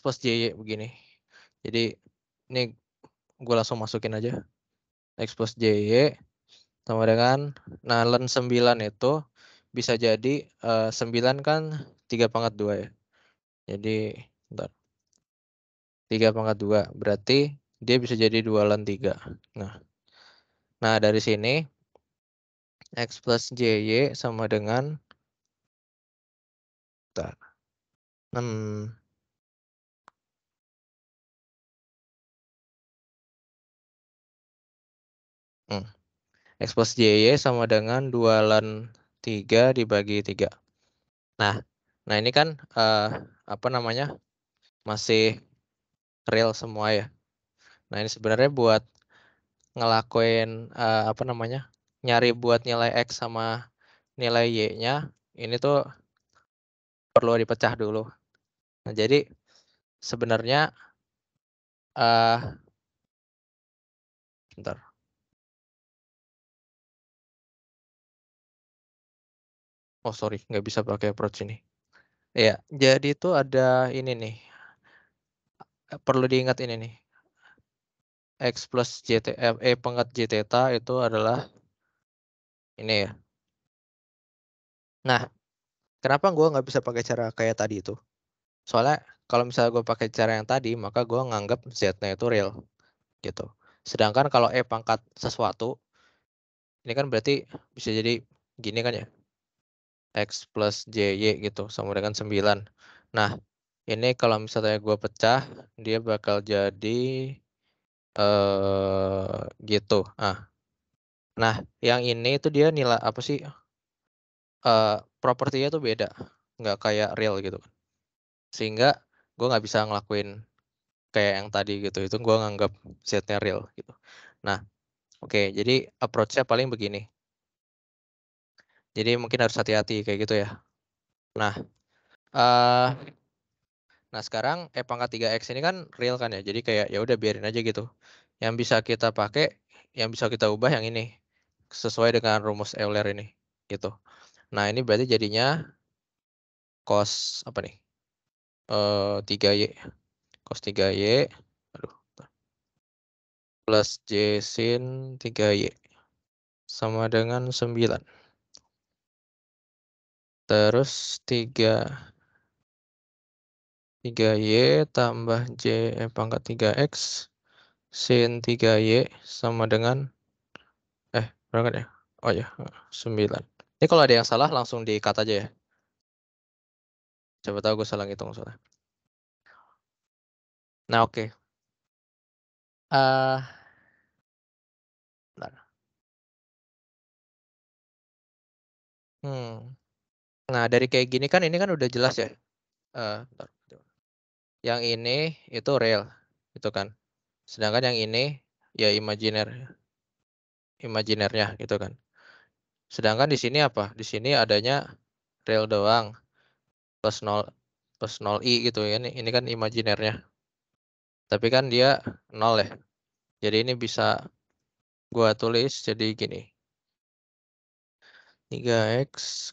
plus JY begini. Jadi ini gue langsung masukin aja. X plus JY sama dengan, nah len 9 itu bisa jadi 9 kan 3/2 ya. Jadi bentar. 3/2 berarti dia bisa jadi 2 len 3. Nah dari sini X plus JY sama dengan bentar, 6. X plus JY sama dengan 2 len 3 dibagi 3. Nah ini kan apa namanya, masih real semua ya. Nah ini sebenarnya buat ngelakuin apa namanya, nyari buat nilai X sama nilai Y-nya, ini tuh perlu dipecah dulu. Nah jadi sebenarnya bentar. Oh sorry, nggak bisa pakai approach ini. Ya, jadi itu ada ini nih. Perlu diingat ini nih. X plus E pangkat J theta itu adalah ini ya. Nah, kenapa gue nggak bisa pakai cara kayak tadi itu? Soalnya kalau misalnya gue pakai cara yang tadi, maka gue nganggap Z-nya itu real gitu. Sedangkan kalau E pangkat sesuatu, ini kan berarti bisa jadi gini kan ya. X plus JY gitu sama dengan 9. Nah, ini kalau misalnya gue pecah, dia bakal jadi gitu. Nah, yang ini itu dia nilai apa sih? Propertinya tuh beda, nggak kayak real gitu. Sehingga gue nggak bisa ngelakuin kayak yang tadi gitu. Itu gue nganggap setnya real gitu. Nah, oke, jadi approach-nya paling begini. Jadi mungkin harus hati-hati kayak gitu ya. Nah, uh, sekarang E pangkat 3X ini kan real kan ya. Jadi kayak ya udah biarin aja gitu. Yang bisa kita pakai, yang bisa kita ubah yang ini. Sesuai dengan rumus Euler ini gitu. Nah, ini berarti jadinya cos apa nih? 3Y. Cos 3Y. Aduh. Plus J sin 3Y. Sama dengan 9. Terus 3Y tambah J pangkat 3X sin 3Y sama dengan berapa ya? Oh ya, 9. Ini kalau ada yang salah langsung di-cut aja ya. Coba tahu gue salah ngitung soalnya. Nah, oke. Bentar. Nah, dari kayak gini kan ini kan udah jelas ya. Bentar. Yang ini itu real, itu kan. Sedangkan yang ini ya imajinernya gitu kan. Sedangkan di sini apa? Di sini adanya real doang plus 0 i gitu ya. Ini kan imajinernya. Tapi kan dia 0 ya. Jadi ini bisa gua tulis jadi gini. 3X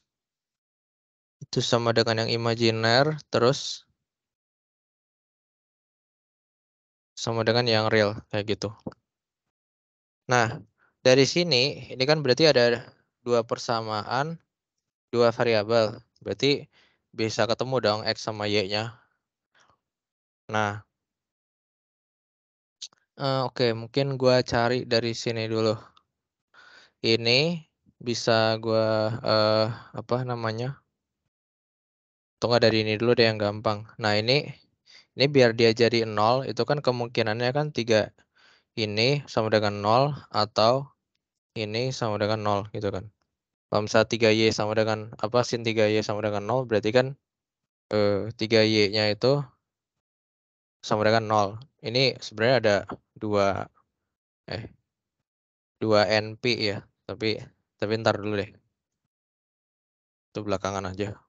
itu sama dengan yang imajiner terus sama dengan yang real kayak gitu. Nah, dari sini ini kan berarti ada dua persamaan, dua variabel. Berarti bisa ketemu dong X sama Y-nya. Nah, oke, mungkin gua cari dari sini dulu. Ini bisa gua apa namanya? Tunggu dari ini dulu deh yang gampang. Nah, ini biar dia jadi 0, itu kan kemungkinannya kan 3 ini sama dengan 0 atau ini sama dengan 0 gitu kan. Kalau misalnya 3Y sama dengan apa, sin 3Y sama dengan 0, berarti kan 3Y-nya itu sama dengan 0. Ini sebenarnya ada 2 NP ya. Tapi ntar dulu deh. Itu belakangan aja.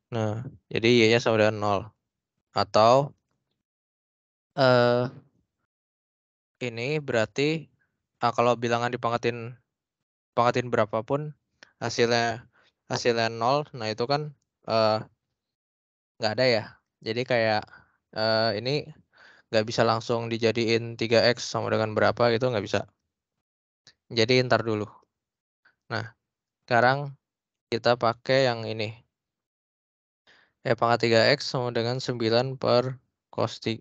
Nah, jadi Y-nya sama dengan 0. Atau ini berarti kalau bilangan dipangkatin berapapun hasilnya 0, nah itu kan nggak ada ya. Jadi kayak Ini nggak bisa langsung dijadiin 3x sama dengan berapa gitu, nggak bisa. Jadi entar dulu. Nah, sekarang kita pakai yang ini. Pangkat 3x sama dengan 9 per cos 3.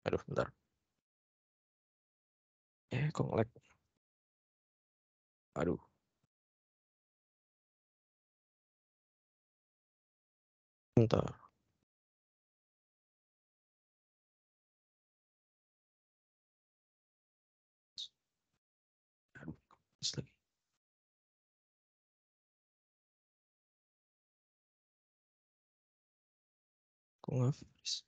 Aduh, bentar. Kok nge-lag? Aduh, bentar. Aduh, kepes lagi. Kok nge-freeze?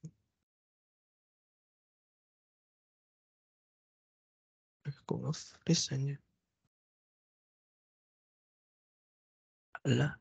Kok nge-freeze aja? Alah.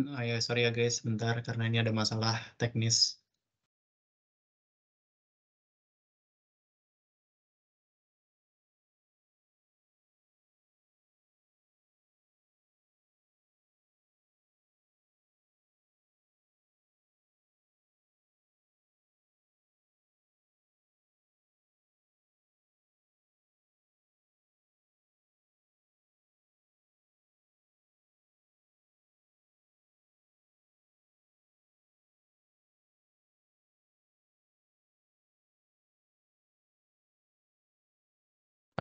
Oh ya, sorry ya guys, sebentar karena ini ada masalah teknis.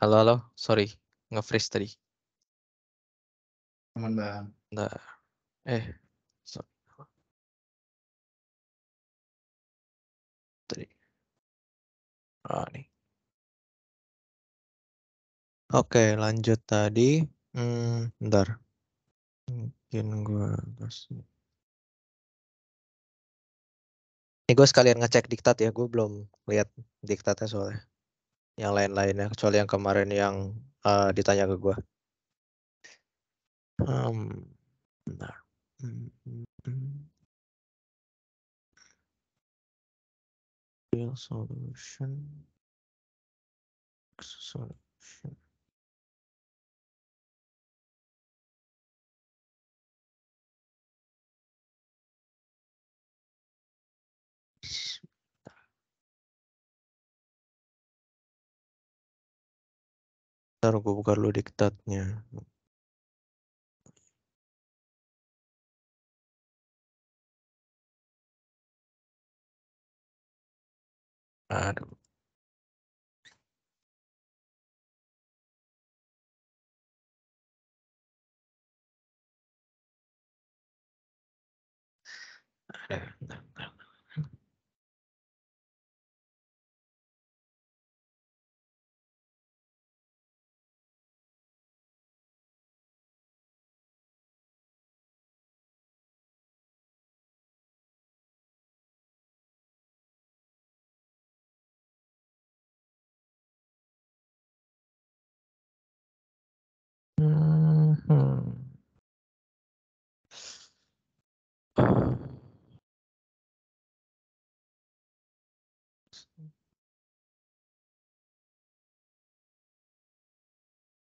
Halo, halo. Sorry, nge-freeze tadi. Aman Bang. Bentar. Eh, sorry. Tadi. Nih. Oke, lanjut tadi. Bentar. Mungkin gua kasih. Ini gue sekalian ngecek diktat ya. Gue belum lihat diktatnya soalnya. Yang lain-lainnya kecuali yang kemarin yang ditanya ke gue. Bentar. Hmm, hmm, hmm. Real solution. Solution. Ntar gue buka dulu diktatnya. Aduh. Bentar. Hmm.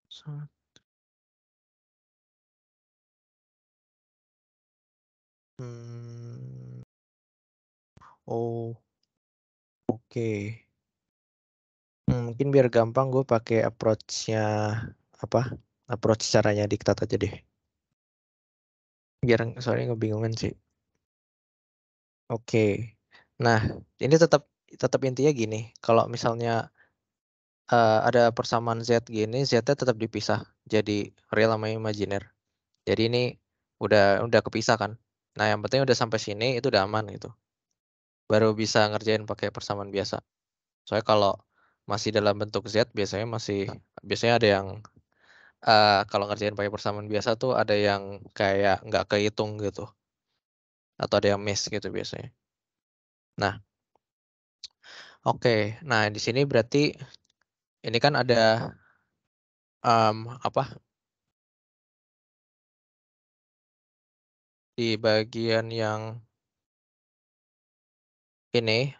So- Hmm. Oh, oke. Mungkin biar gampang gue pakai approach-nya apa? approach caranya diktat aja deh. Biar soalnya ngebingungin sih. Oke. Nah, ini tetap intinya gini. Kalau misalnya ada persamaan Z gini, Z-nya tetap dipisah jadi real sama imajiner. Jadi ini udah kepisah kan. Nah, yang penting udah sampai sini itu udah aman gitu. Baru bisa ngerjain pakai persamaan biasa. Soalnya kalau masih dalam bentuk Z biasanya ada yang kalau ngerjain pakai persamaan biasa tuh ada yang kayak nggak kehitung gitu. Atau ada yang miss gitu biasanya. Nah, oke. Nah, di sini berarti ini kan ada apa? Di bagian yang ini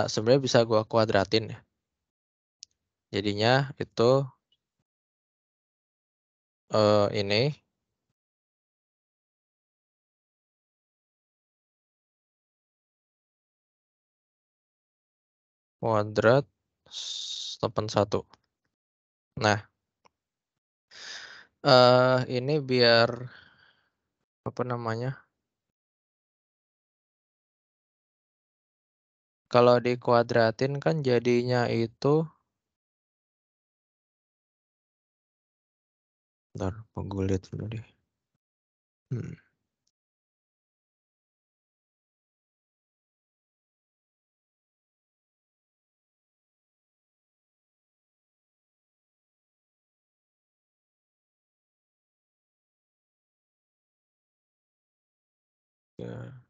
sebenarnya bisa gua kuadratin ya. Jadinya itu ini kuadrat 81. Nah, ini biar apa namanya? Kalau dikuadratin kan jadinya itu bentar, gue lihat dulu deh. Ya.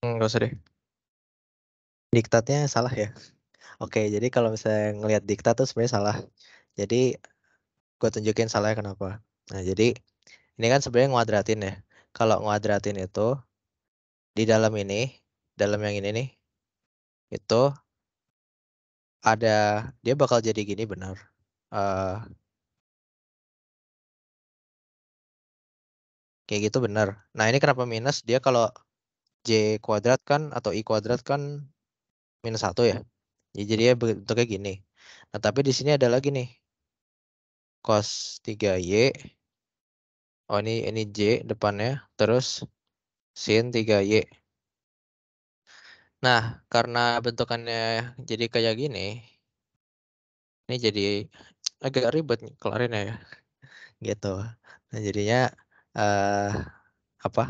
Nggak usah deh. Diktatnya salah ya. Oke, jadi kalau misalnya ngelihat diktat tuh sebenarnya salah. Jadi gue tunjukin salahnya kenapa. Nah, jadi ini kan sebenarnya nguadratin ya. Kalau nguadratin itu di dalam yang ini nih, itu dia bakal jadi gini benar. Eh kayak gitu benar. Nah, ini kenapa minus? Dia kalau J kuadrat kan atau I kuadrat kan -1 ya. Jadi dia bentuknya gini. Nah, tapi di sini ada lagi nih. Cos 3Y. Oh, ini J depannya. Terus sin 3Y. Nah, karena bentukannya jadi kayak gini, ini jadi agak ribet kelarinnya ya. Gitu. Nah, jadinya eh apa?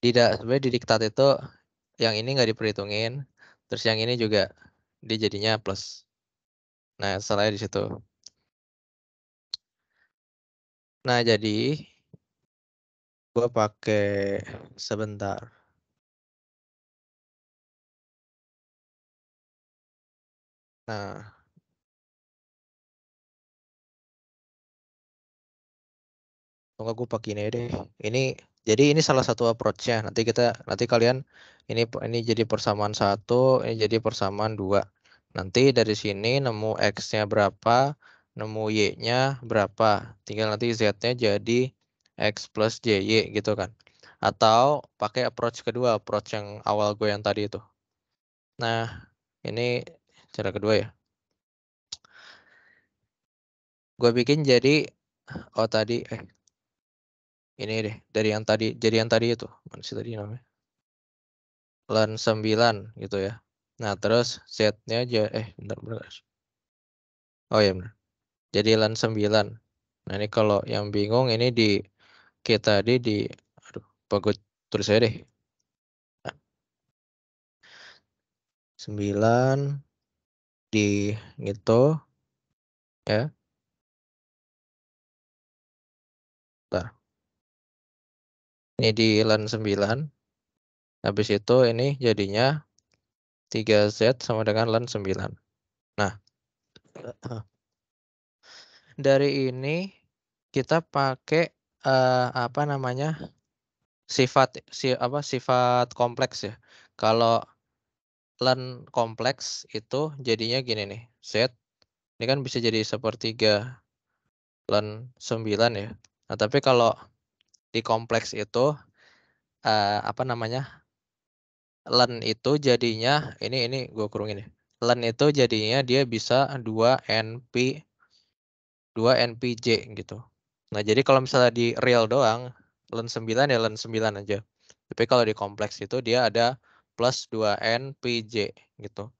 Sebenarnya di diktat itu yang ini nggak diperhitungin. Terus yang ini juga dia jadinya plus. Nah, salahnya di situ. Nah, jadi gua pakai sebentar. Nah, tunggu gue pakai ini deh. Jadi ini salah satu approach-nya. Nanti kalian ini jadi persamaan 1, ini jadi persamaan 2. Nanti dari sini nemu X-nya berapa, nemu Y-nya berapa. Tinggal nanti Z-nya jadi X plus JY gitu kan. Atau pakai approach kedua, approach yang awal gue yang tadi itu. Nah, ini cara kedua ya. Gue bikin jadi, ini deh, jadi yang tadi itu. Mana sih tadi namanya? Lan 9 gitu ya. Nah, terus Z-nya aja, bentar, bentar. Oh ya benar. Jadi lan 9. Nah, ini kalau yang bingung ini kita aduh, bagus tulis aja deh. 9 di gitu ya. Bentar. Ini di lan 9. Habis itu ini jadinya 3Z sama dengan lan 9. Nah, dari ini kita pakai apa namanya? Sifat kompleks ya. Kalau len kompleks itu jadinya gini nih, Z ini kan bisa jadi 1/3 len 9 ya. Nah, tapi kalau di kompleks itu, apa namanya, len itu jadinya ini gue kurungin ya, len itu jadinya dia bisa 2 NPJ gitu. Nah, jadi kalau misalnya di real doang, len 9 ya len 9 aja. Tapi kalau di kompleks itu dia ada plus 2 NPJ gitu,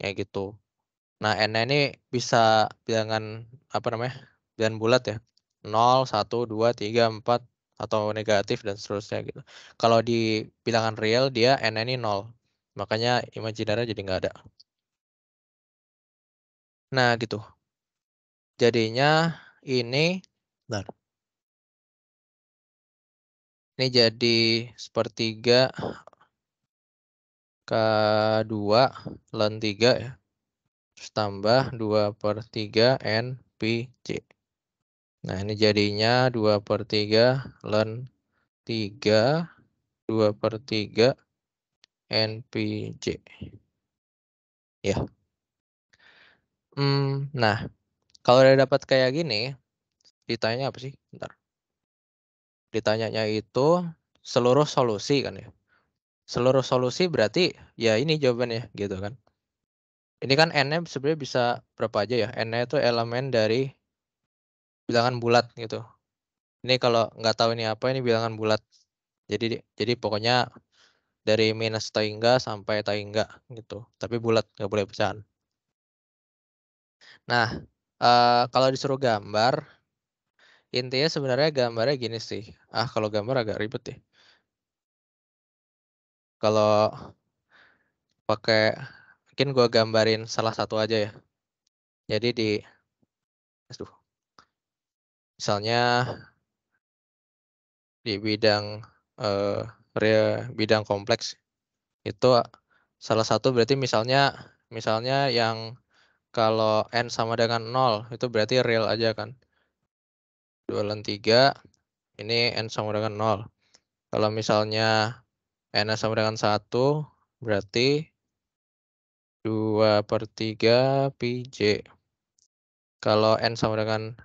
kayak gitu. Nah, N-nya ini bisa bilangan, apa namanya, bilangan bulat ya, 0, 1, 2, 3, 4, atau negatif dan seterusnya gitu. Kalau di bilangan real dia N-nya ini 0, makanya imajiner jadi nggak ada. Nah gitu, jadinya ini bentar, ini jadi 1/3 K2 len 3 ya, terus tambah 2/3 NPJ. Nah, ini jadinya 2/3 len 3, 2/3 NPJ. Ya. Nah, kalau udah dapat kayak gini, ditanya apa sih? Bentar. Ditanyanya itu seluruh solusi kan ya. Seluruh solusi berarti ya ini jawabannya gitu kan. Ini kan N-nya sebenarnya bisa berapa aja ya? N-nya itu elemen dari bilangan bulat gitu. Ini kalau nggak tahu ini apa, ini bilangan bulat. Jadi pokoknya dari minus tangga sampai tangga gitu. Tapi bulat, nggak boleh pecahan. Nah, kalau disuruh gambar, intinya sebenarnya gambarnya gini sih. Kalau gambar agak ribet deh. Kalau pakai, mungkin gua gambarin salah satu aja ya. Jadi aduh, misalnya di bidang bidang kompleks itu salah satu berarti misalnya yang kalau n sama dengan 0 itu berarti real aja kan. 2 len 3 ini n sama dengan 0. Kalau misalnya n sama dengan 1 berarti 2/3 pi J. Kalau n sama dengan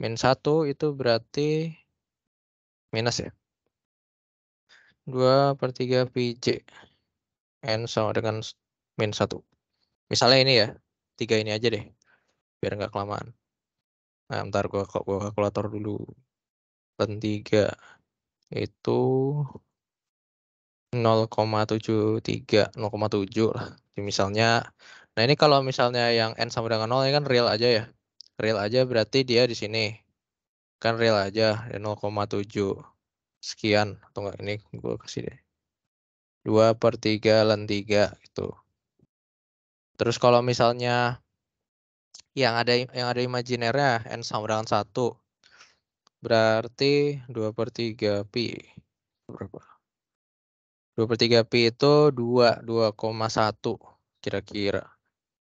-1 itu berarti minus ya. 2/3 pi J. N sama dengan -1. Misalnya ini ya, 3 ini aja deh, biar nggak kelamaan. Nah, ntar gua kalkulator dulu. Len 3 itu 0,73, 0,7 lah. Misalnya, nah ini kalau misalnya yang N sama dengan 0 ini kan real aja ya. Real aja berarti dia di sini. Kan real aja, ya 0,7 sekian. Atau enggak, ini gue kasih deh. 2/3 len 3 gitu. Terus kalau misalnya yang ada imajinernya N sama dengan 1. Berarti 2/3 pi. Berapa? 2/3 pi itu 2,1 kira-kira.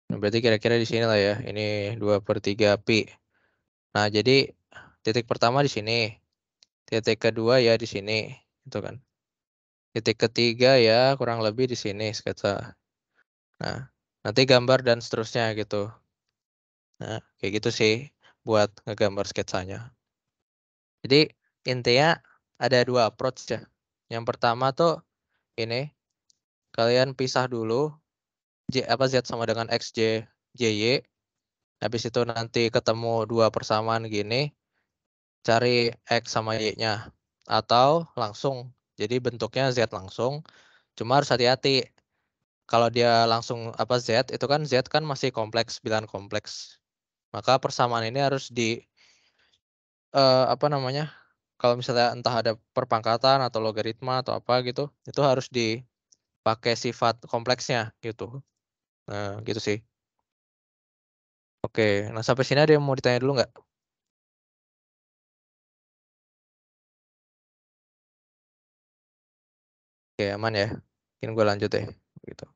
Nah, berarti kira-kira di sini lah ya. Ini 2/3 pi. Nah, jadi titik pertama di sini. Titik kedua ya di sini. Itu kan. Titik ketiga ya kurang lebih di sini sketsa. Nah, nanti gambar dan seterusnya gitu. Nah, kayak gitu sih buat ngegambar sketsanya. Jadi intinya ada 2 approach ya. Yang pertama tuh ini, kalian pisah dulu Z sama dengan XJ, JY. Habis itu nanti ketemu 2 persamaan gini, cari X sama Y-nya. Atau langsung, jadi bentuknya Z langsung, cuma harus hati-hati. Kalau dia langsung Z, itu kan Z kan masih kompleks, bilangan kompleks. Maka persamaan ini harus apa namanya, kalau misalnya entah ada perpangkatan atau logaritma atau apa gitu, itu harus dipakai sifat kompleksnya gitu. Nah, gitu sih. Oke, nah sampai sini ada yang mau ditanya dulu nggak? Oke, aman ya. Mungkin gue lanjut deh. Gitu.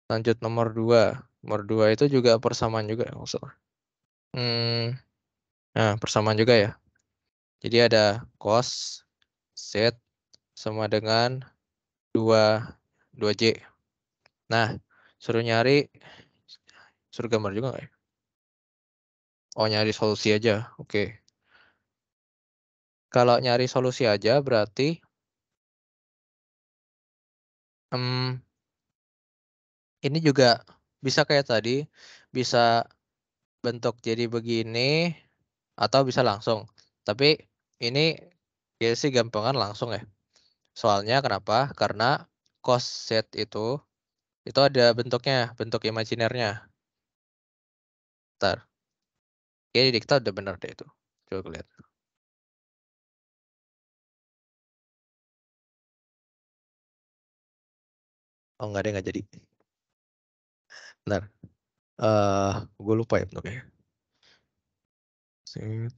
Lanjut nomor 2. Nomor 2 itu juga persamaan juga ya, maksudnya. Nah, persamaan juga ya. Jadi ada cos Z sama dengan 2J. Nah, suruh gambar juga nggak ya? Oh, nyari solusi aja. Oke. Kalau nyari solusi aja berarti ini juga bisa kayak tadi, bisa bentuk jadi begini atau bisa langsung. Tapi ini ya sih gampangan langsung ya. Soalnya kenapa? Karena cos Z itu ada bentuknya, bentuk imajinernya. Ntar, kayak di dikta udah bener deh itu. Coba lihat. Oh nggak deh, nggak jadi. Bentar, gue lupa ya bentuknya. Set.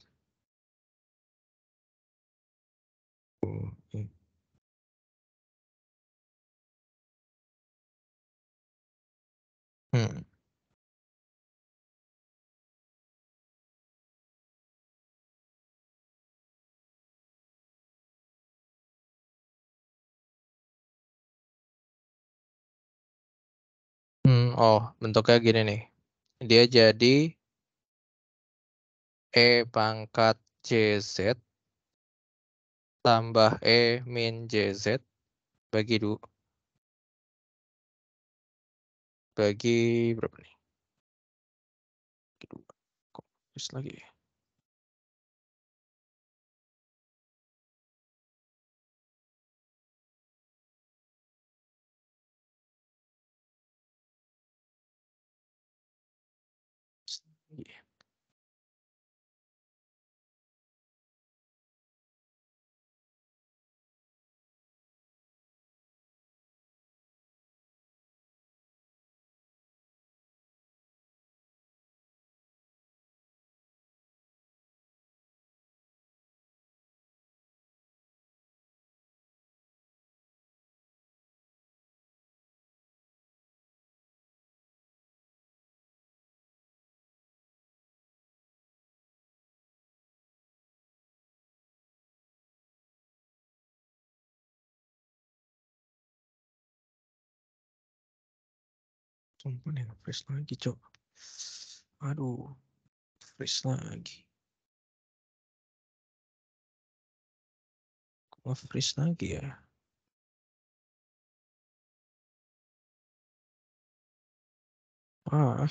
Hmm. Oh, bentuknya gini nih. Dia jadi E pangkat JZ tambah E min JZ bagi bagi berapa nih? Bagi 2. Kok terus lagi? Sumpah nih, freeze lagi, Cok. Aduh, freeze lagi. Kok freeze lagi ya? Ah,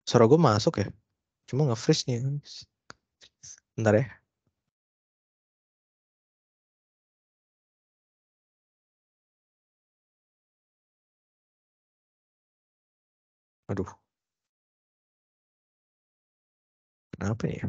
suara gue masuk ya? Cuma nge-freeze nih. Bentar ya. Aduh, kenapa ya?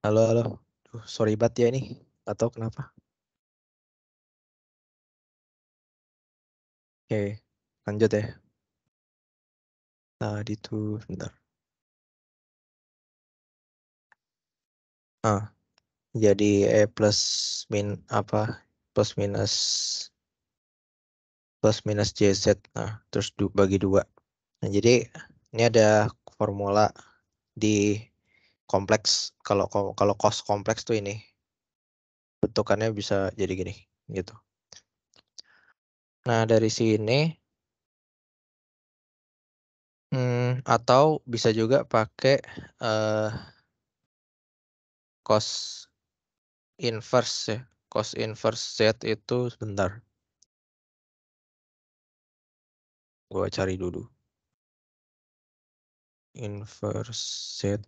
Halo, halo. Sorry banget ya ini. Atau kenapa? Oke, lanjut ya. Tadi tuh, bentar. Ah, jadi E plus min apa? Plus minus JZ. Nah, terus bagi dua. Nah, jadi ini ada formula di kompleks. Kalau cos kompleks tuh ini bentukannya bisa jadi gini, gitu. Nah, dari sini atau bisa juga pakai eh, cos inverse ya. Cos inverse Z itu sebentar. Gua cari dulu. Inverse Z.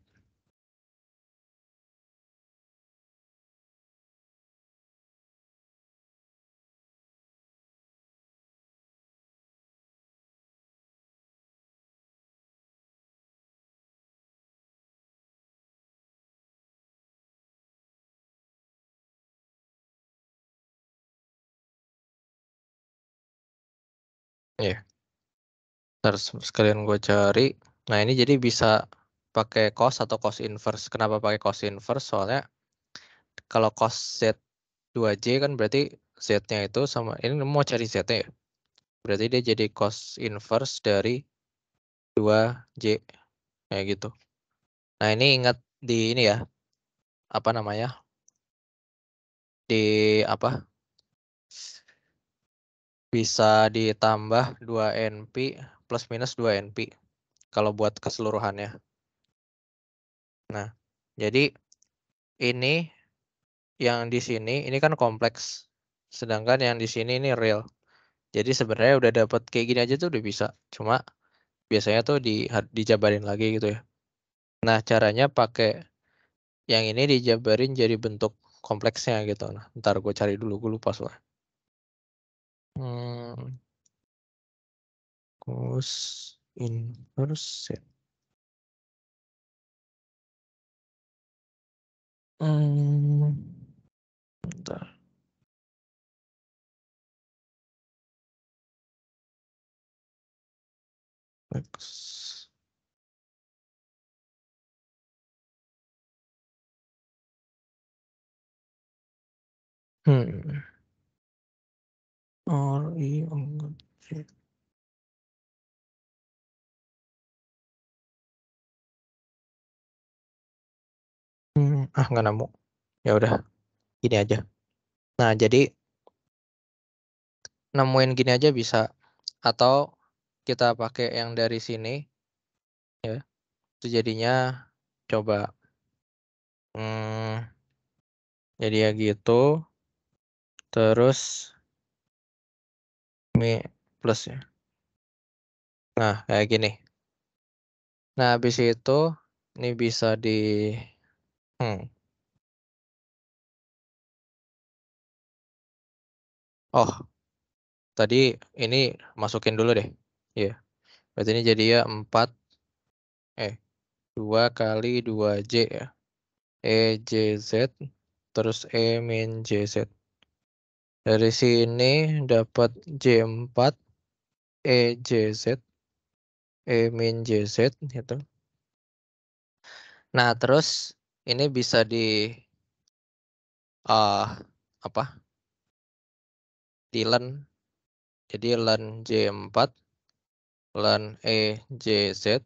Ya, terus sekalian gue cari. Nah, ini jadi bisa pakai cos atau cos inverse. Kenapa pakai cos inverse? Soalnya kalau cos Z 2J kan berarti Z-nya itu sama, ini mau cari Z-nya ya. Berarti dia jadi cos inverse dari 2J. Kayak gitu. Nah, ini ingat di ini ya. Apa namanya? Di apa? Bisa ditambah 2NP plus minus 2NP. Kalau buat keseluruhannya. Nah, jadi ini yang di sini ini kan kompleks. Sedangkan yang di sini ini real. Jadi sebenarnya udah dapat kayak gini aja tuh udah bisa. Cuma biasanya tuh dijabarin lagi gitu ya. Nah, caranya pakai yang ini dijabarin jadi bentuk kompleksnya gitu. Nah, ntar gue cari dulu, gue lupa soalnya. Hmm, cos inverse. Hmm, bentar. X. Hmm. R I O J. Nggak nemu. Ya udah, gini aja. Nah, jadi nemuin gini aja bisa. Atau kita pakai yang dari sini ya. Itu jadinya coba hmm, jadi ya gitu. Terus mi plus ya. Nah, kayak gini. Nah, habis itu ini bisa di hmm. Oh, tadi ini masukin dulu deh. Iya. Berarti ini jadi ya 4 eh 2 kali 2J ya. EJZ terus E min JZ. Dari sini dapat J4 EJZ E min JZ gitu. Nah, terus ini bisa di apa? Di len. Jadi len J4 len EJZ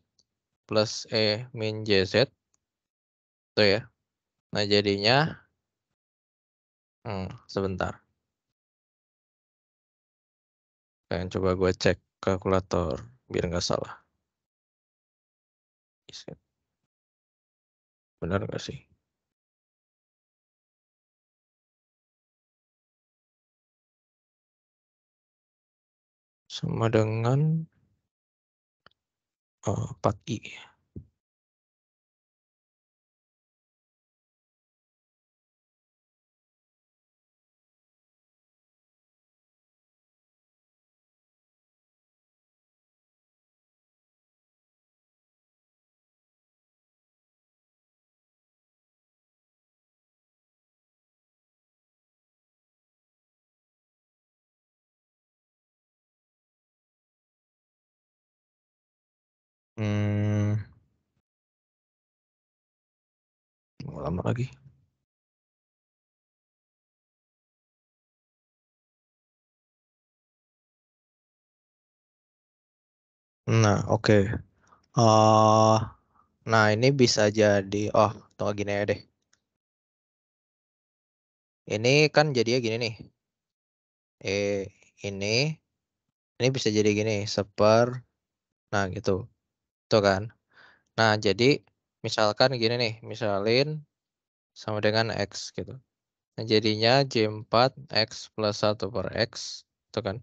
plus E min JZ tuh ya. Nah, jadinya sebentar. Coba gue cek kalkulator biar nggak salah. Benar nggak sih? Sama dengan 4i. Lama lagi. Nah, oke. Nah, ini bisa jadi, tunggu gini ya deh. Ini kan jadinya gini nih. Ini bisa jadi gini, nah gitu. Tuh kan. Nah, jadi misalkan gini nih, misalin sama dengan X gitu. Nah, jadinya J4 X plus 1 per X. Tuh kan.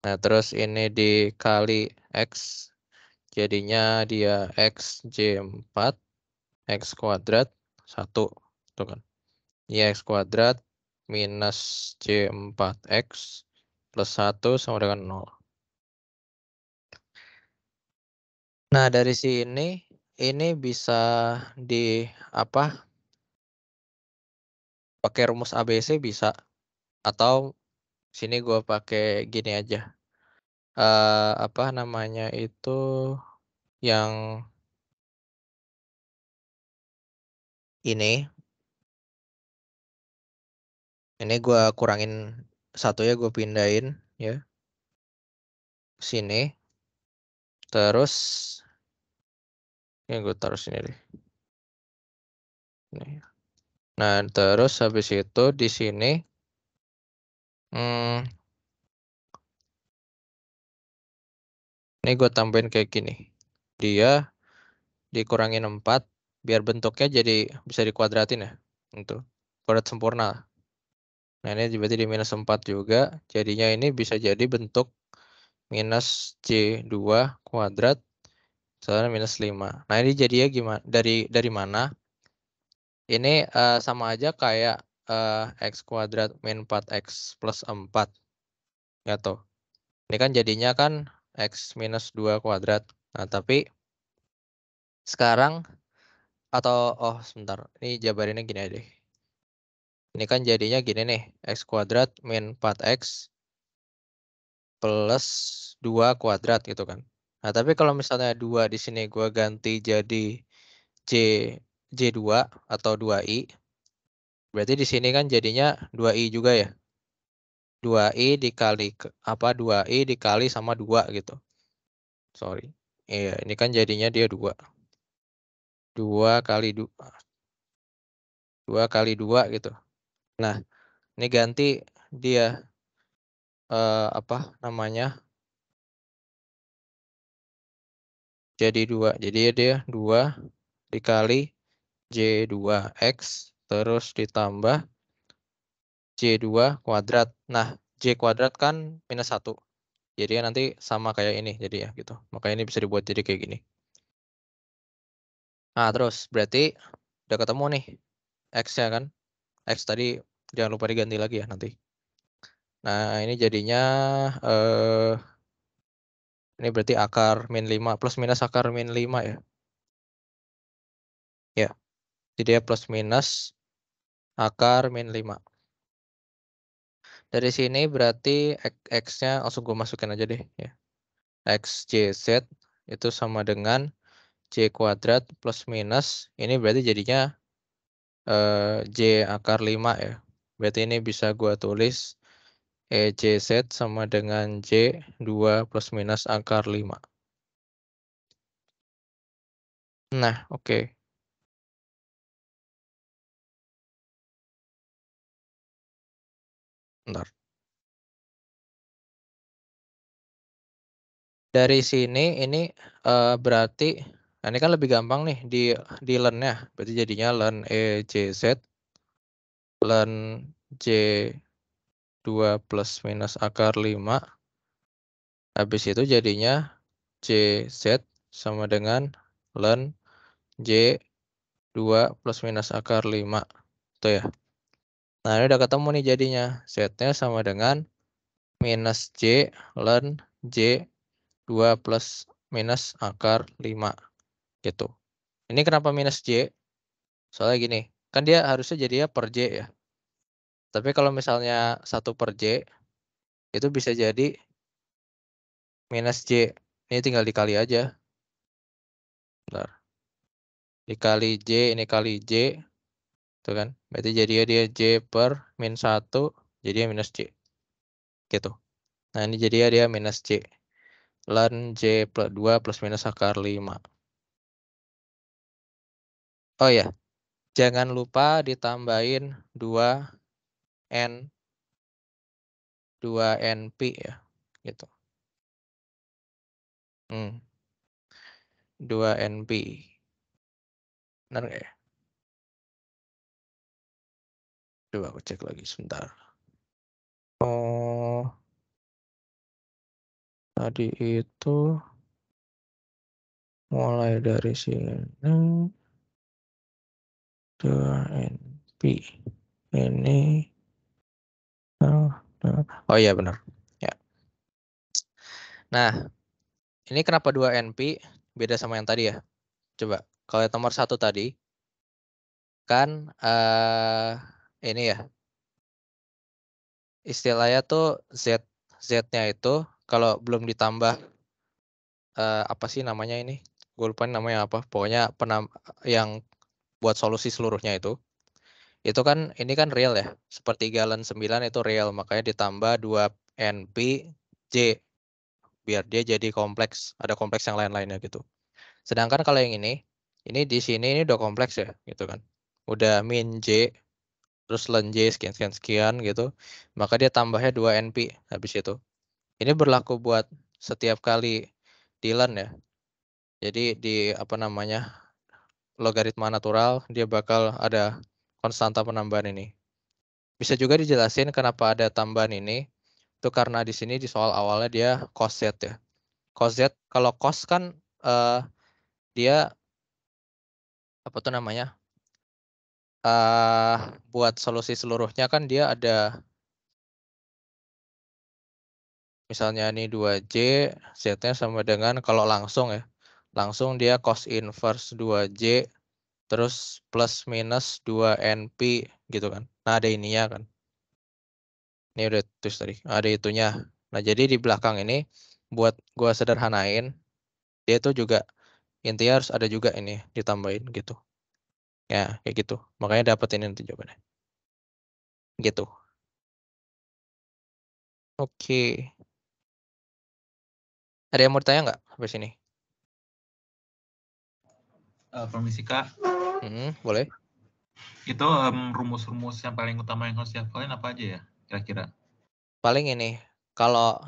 Nah, terus ini dikali X. Jadinya dia X J4 X kuadrat 1. Tuh kan. Ya, X kuadrat minus J4X plus 1 sama dengan 0. Nah, dari sini ini bisa di apa? Pakai rumus ABC bisa, atau sini gua pakai gini aja. Apa namanya itu, yang ini gua kurangin satu ya, gua pindahin ya sini. Terus ini gua taruh sini deh. Nih. Nah, terus habis itu di sini hmm, ini gue tambahin kayak gini. Dia dikurangin 4 biar bentuknya jadi bisa dikuadratin ya. Untuk kuadrat sempurna. Nah, ini berarti di minus 4 juga. Jadinya ini bisa jadi bentuk minus C2 kuadrat sama minus 5. Nah, ini jadinya gimana? Dari mana? Ini sama aja kayak X kuadrat min 4X plus 4. Ya tuh. Ini kan jadinya kan X minus 2 kuadrat. Nah, tapi sekarang sebentar. Ini jabarinnya gini aja deh. Ini kan jadinya gini nih, X kuadrat min 4X plus 2 kuadrat gitu kan. Nah, tapi kalau misalnya 2 di sini gua ganti jadi J J2 atau 2I, berarti di sini kan jadinya 2I juga ya. 2I dikali 2I dikali sama 2 gitu. Sorry. Iya, ini kan jadinya dia 2. 2 kali 2. 2 kali 2 gitu. Nah, ini ganti dia apa namanya? Jadi 2. Jadi dia 2 dikali J2X terus ditambah J2 kuadrat. Nah, J kuadrat kan minus 1. Jadi nanti sama kayak ini jadi ya gitu. Makanya ini bisa dibuat jadi kayak gini. Nah, terus berarti udah ketemu nih X-nya kan. X tadi jangan lupa diganti lagi ya nanti. Nah, ini jadinya ini berarti akar min 5 plus minus akar min 5 ya. Ya. Jadi ya plus minus akar min 5. Dari sini berarti X-nya langsung gue masukin aja deh ya. X, Y, Z itu sama dengan J kuadrat plus minus. Ini berarti jadinya J akar 5 ya. Berarti ini bisa gue tulis JZ sama dengan J2 plus minus akar 5. Nah, oke. Bentar. Dari sini ini berarti ini kan lebih gampang nih di len-nya. Berarti jadinya len JZ len J2 plus minus akar 5. Habis itu jadinya JZ sama dengan len J2 plus minus akar 5. Tuh ya. Nah, ini udah ketemu nih jadinya. Z-nya sama dengan minus J len J2 plus minus akar 5. Gitu. Ini kenapa minus J? Soalnya gini, kan dia harusnya jadinya per J ya. Tapi kalau misalnya 1 per J, itu bisa jadi minus J. Ini tinggal dikali aja. Bentar. Dikali J, ini kali J. Tuh kan. Berarti jadinya dia J per min 1, jadinya minus J. Gitu. Nah, ini jadinya dia minus J. Ln J plus 2 plus minus akar 5. Oh ya, jangan lupa ditambahin 2N 2NP ya. Gitu. 2NP. Benar nggak ya? Coba aku cek lagi sebentar. Oh, tadi itu mulai dari sini 2NP. Ini oh iya benar. Ya. Nah, ini kenapa 2NP beda sama yang tadi ya? Coba, kalau yang nomor 1 tadi kan ini ya, istilahnya tuh Z-nya itu kalau belum ditambah apa sih namanya ini? Gue lupa namanya apa. Pokoknya yang buat solusi seluruhnya itu kan ini kan real ya. Sepertiga ln 9 itu real, makanya ditambah 2NP J biar dia jadi kompleks, ada kompleks yang lain-lainnya gitu. Sedangkan kalau yang ini di sini ini udah kompleks ya, gitu kan. Udah min J, terus ln J sekian gitu. Maka dia tambahnya 2NP habis itu. Ini berlaku buat setiap kali di ln ya. Jadi di apa namanya, logaritma natural dia bakal ada konstanta penambahan ini. Bisa juga dijelasin kenapa ada tambahan ini. Itu karena di sini di soal awalnya dia cos Z ya. Cos Z, kalau cos kan dia apa tuh namanya? Buat solusi seluruhnya kan dia ada misalnya ini 2J, Z-nya sama dengan kalau langsung ya. Langsung dia cos inverse 2J terus plus minus 2NP gitu kan. Nah, ada ininya kan. Ini udah tulis tadi. Ada itunya. Nah, jadi di belakang ini buat gua sederhanain, dia itu juga intinya harus ada juga ini ditambahin gitu. Ya, kayak gitu. Makanya dapat ini nanti jawabannya. Gitu. Oke. Ada yang mau ditanya nggak sampai sini? Permisi Kak, Boleh. itu rumus-rumus yang paling utama yang harus dihafalin apa aja ya kira-kira? Paling ini, kalau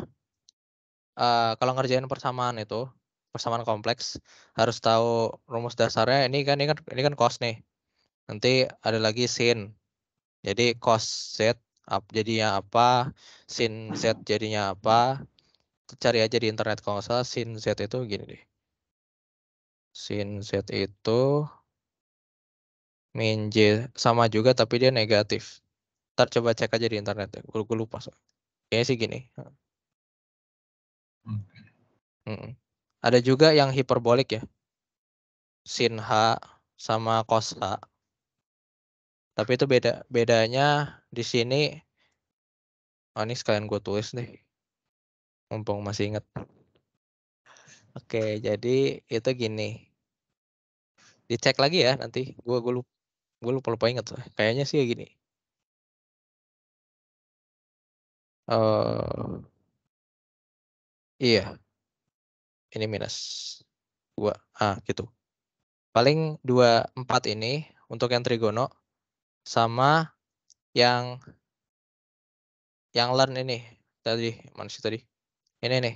ngerjain persamaan itu, persamaan kompleks, harus tahu rumus dasarnya. Ini kan cos nih. Nanti ada lagi sin. Jadi cos Z jadinya apa, sin Z jadinya apa. Cari aja di internet kalau nggak salah sin Z itu gini deh. Sin Z itu min J sama juga tapi dia negatif. Ntar coba cek aja di internet ya. Gue lupa. Kayaknya sih gini. Oke. Ada juga yang hiperbolik ya. Sin H sama cos H. Tapi itu bedanya di sini. Oh, ini sekalian gue tulis deh. Mumpung masih inget. Oke, jadi itu gini. Dicek lagi ya nanti. Gue lupa inget. Kayaknya sih gini. Iya. Ini minus 2. Gitu. Paling 24 ini untuk yang trigono sama yang ln ini tadi, mana sih tadi? Ini nih,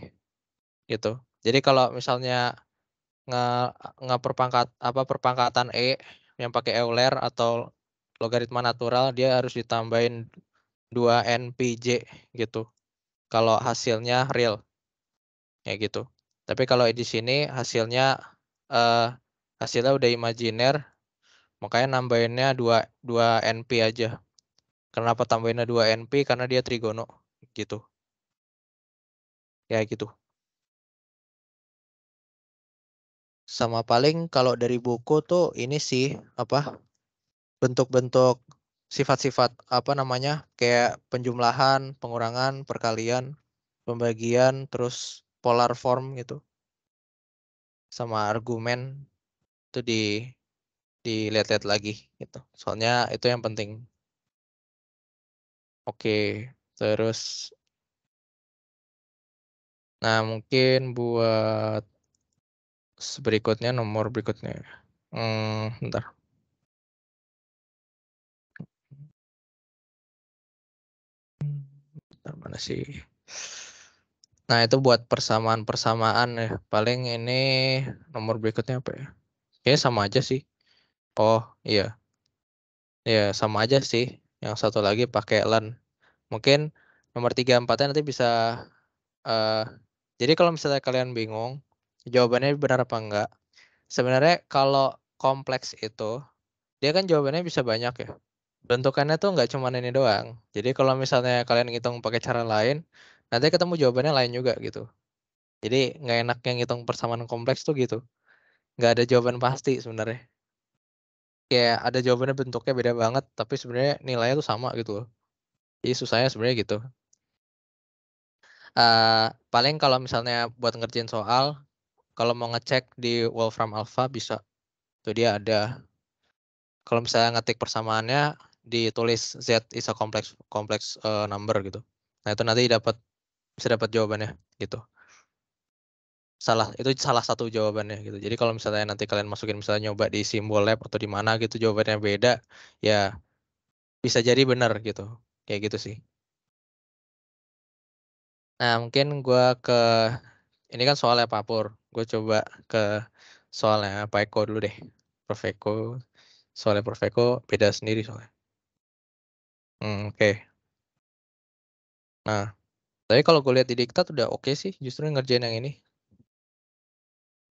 gitu. Jadi kalau misalnya nge perpangkatan E yang pakai Euler atau logaritma natural, dia harus ditambahin 2NPJ gitu. Kalau hasilnya real. Ya gitu. Tapi kalau di sini hasilnya hasilnya udah imajiner, makanya nambahinnya 2 NP aja. Kenapa tambahinnya 2 NP? Karena dia trigono gitu. Ya gitu. Sama paling kalau dari buku tuh ini sih apa? Bentuk-bentuk sifat-sifat apa namanya? Kayak penjumlahan, pengurangan, perkalian, pembagian, terus polar form gitu. Sama argumen. itu dilihat-lihat lagi gitu. Soalnya itu yang penting. Oke, terus nah mungkin buat berikutnya nomor berikutnya. Bentar. Bentar, mana sih? Nah, itu buat persamaan-persamaan ya. Paling ini nomor berikutnya apa ya? Kayaknya sama aja sih. Oh, iya. Ya, sama aja sih. Yang satu lagi pakai len. Mungkin nomor 3 4-nya nanti bisa jadi kalau misalnya kalian bingung jawabannya benar apa enggak, sebenarnya kalau kompleks itu dia kan jawabannya bisa banyak ya. Bentukannya tuh nggak cuma ini doang. Jadi kalau misalnya kalian ngitung pakai cara lain, nanti ketemu jawabannya lain juga gitu. Jadi nggak enak yang ngitung persamaan kompleks tuh gitu. Nggak ada jawaban pasti sebenarnya. Kayak ada jawabannya bentuknya beda banget, tapi sebenarnya nilainya tuh sama gitu loh. Jadi susahnya sebenarnya gitu. Paling kalau misalnya buat ngerjain soal, kalau mau ngecek di Wolfram Alpha bisa. Tuh dia ada. Kalau misalnya ngetik persamaannya ditulis Z is a complex number gitu. Nah, itu nanti bisa dapat jawabannya gitu. Itu salah satu jawabannya gitu. Jadi kalau misalnya nanti kalian masukin misalnya nyoba di simbol lab atau di mana gitu jawabannya beda, ya bisa jadi benar gitu. Kayak gitu sih. Nah, mungkin ini kan soalnya Papur. Gue coba ke soalnya Pak Eko dulu deh. Prof Eko. Soalnya Prof Eko beda sendiri soalnya. Oke. Nah, tapi kalau gue lihat di diktat udah oke sih justru ngerjain yang ini.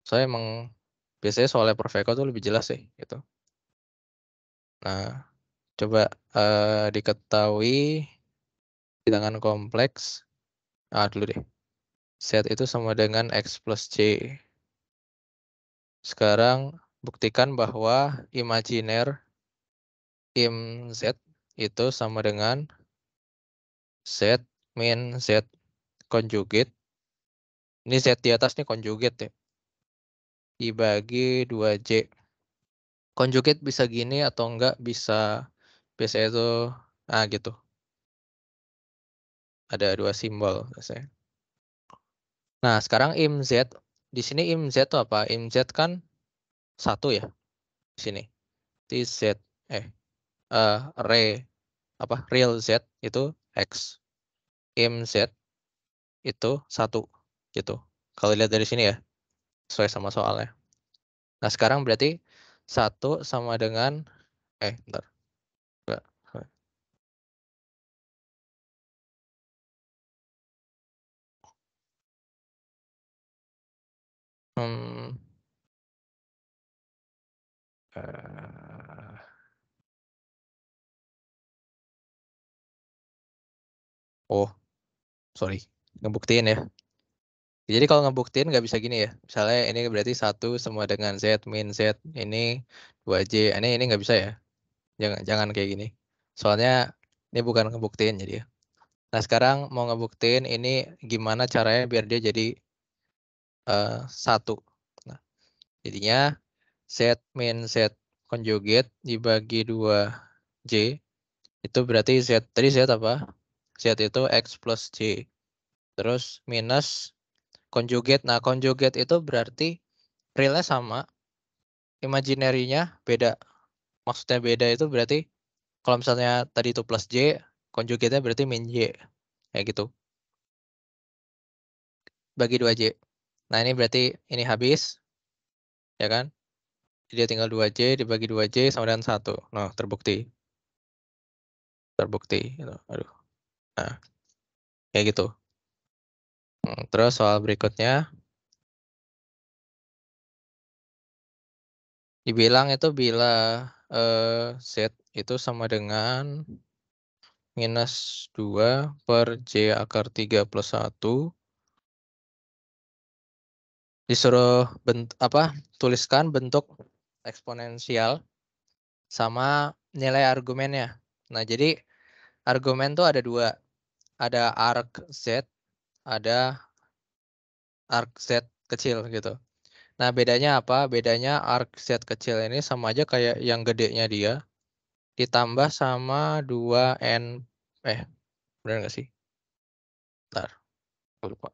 Saya emang biasanya soalnya Prof Eko tuh lebih jelas sih gitu. Nah, coba diketahui bilangan kompleks. Dulu deh. Z itu sama dengan X plus C. Sekarang buktikan bahwa imajiner im Z itu sama dengan Z min Z conjugate. Ini Z di atas nih conjugate ya. Dibagi 2J. Conjugate bisa gini atau enggak bisa biasanya itu gitu. Ada 2 simbol biasanya. Nah, sekarang im Z di sini im Z itu apa? Im Z kan 1 ya di sini. Z real Z itu X. Im Z itu 1 gitu. Kalau lihat dari sini ya, sesuai sama soalnya. Nah, sekarang berarti 1 sama dengan bentar. Enggak. Oh, sorry. Ngebuktiin ya. Jadi kalau ngebuktiin nggak bisa gini ya. Misalnya ini berarti 1 sama dengan Z min Z. Ini 2J. Ini nggak bisa ya. Jangan kayak gini. Soalnya ini bukan ngebuktiin jadi ya. Nah, sekarang mau ngebuktiin ini gimana caranya biar dia jadi 1. Nah, jadinya Z min Z conjugate dibagi 2J. Itu berarti tadi Z apa? Z itu X plus J. Terus minus conjugate. Nah, conjugate itu berarti realnya sama, imaginary-nya beda. Maksudnya beda itu berarti kalau misalnya tadi itu plus J, conjugate-nya berarti min J. Kayak gitu. Bagi 2J. Nah, ini berarti ini habis. Ya kan? Jadi dia tinggal 2J dibagi 2J sama dengan 1. Nah, terbukti. Terbukti. Gitu. Aduh. Nah, kayak gitu. Terus soal berikutnya. Dibilang itu bila Z itu sama dengan minus 2 per J akar 3 plus 1. Disuruh tuliskan bentuk eksponensial sama nilai argumennya. Nah, jadi argumen tuh ada 2. Ada arc Z, ada arc Z kecil gitu. Nah, bedanya apa? Bedanya arc Z kecil ini sama aja kayak yang gedenya dia ditambah sama 2N benar nggak sih? Bentar, gue lupa.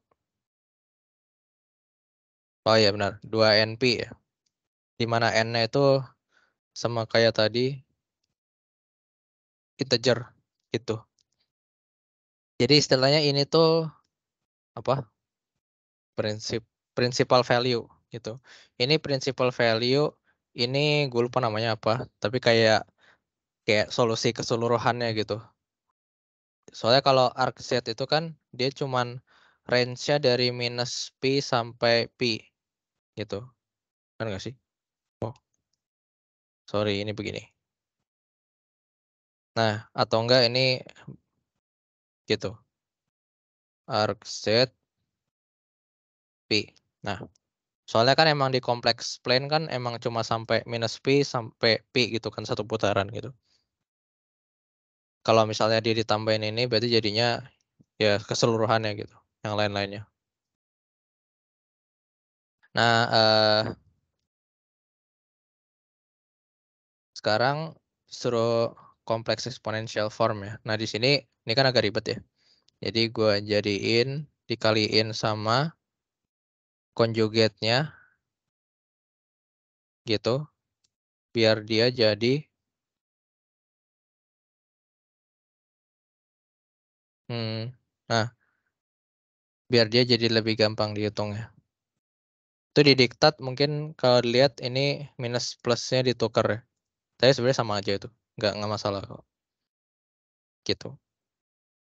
Oh iya benar, 2NP ya. Di mana N-nya itu sama kayak tadi integer gitu. Jadi istilahnya ini tuh apa? Principal value gitu. Ini principal value, ini gue lupa namanya apa, tapi kayak solusi keseluruhannya gitu. Soalnya kalau arc Z itu kan dia cuman range-nya dari minus P sampai P gitu. Kan nggak sih? Oh, sorry ini begini. Nah, atau enggak ini gitu. Arc Z P. Nah, soalnya kan emang di kompleks plane kan emang cuma sampai minus P sampai P gitu kan satu putaran gitu. Kalau misalnya dia ditambahin ini berarti jadinya ya keseluruhannya gitu, yang lain-lainnya. Nah, sekarang suruh kompleks exponential form ya. Nah, di sini ini kan agak ribet ya. Jadi gua jadiin dikaliin sama conjugate-nya gitu. Biar dia jadi nah, biar dia jadi lebih gampang dihitung ya. Itu di diktat mungkin kalau dilihat ini minus plusnya ditukar ya. Tapi sebenarnya sama aja itu. Nggak masalah kok. Gitu.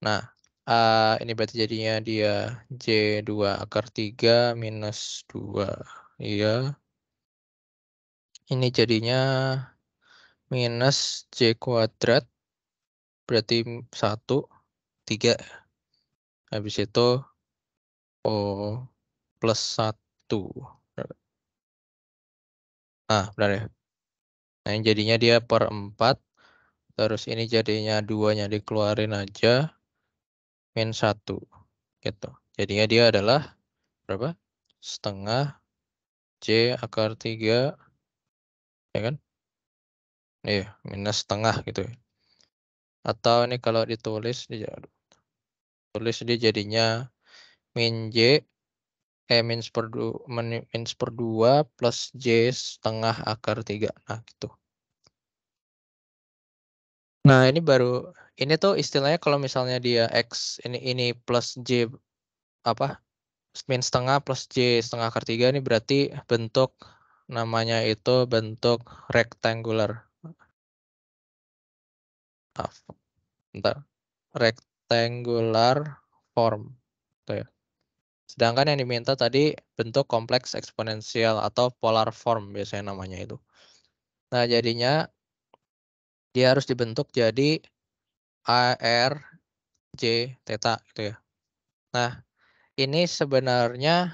Nah, ini berarti jadinya dia J2 akar 3 minus 2. Iya. Ini jadinya minus J kuadrat. Berarti 1, 3. Habis itu O plus 1. Nah, benar ya. Nah, yang jadinya dia per 4. Terus ini jadinya 2-nya dikeluarin aja. Min 1. Gitu. Jadinya dia adalah berapa? Setengah J akar 3. Ya kan? Iya, minus setengah gitu ya. Atau ini kalau ditulis dia jadinya min J min per 2 plus J setengah akar 3. Nah, gitu. Nah, ini tuh istilahnya kalau misalnya dia X ini plus J apa? Min setengah plus J setengah akar 3 ini berarti bentuk namanya itu bentuk rectangular. Bentar. Rectangular form. Tuh ya. Sedangkan yang diminta tadi bentuk kompleks eksponensial atau polar form biasanya namanya itu. Nah, jadinya dia harus dibentuk jadi AR J theta gitu ya. Nah, ini sebenarnya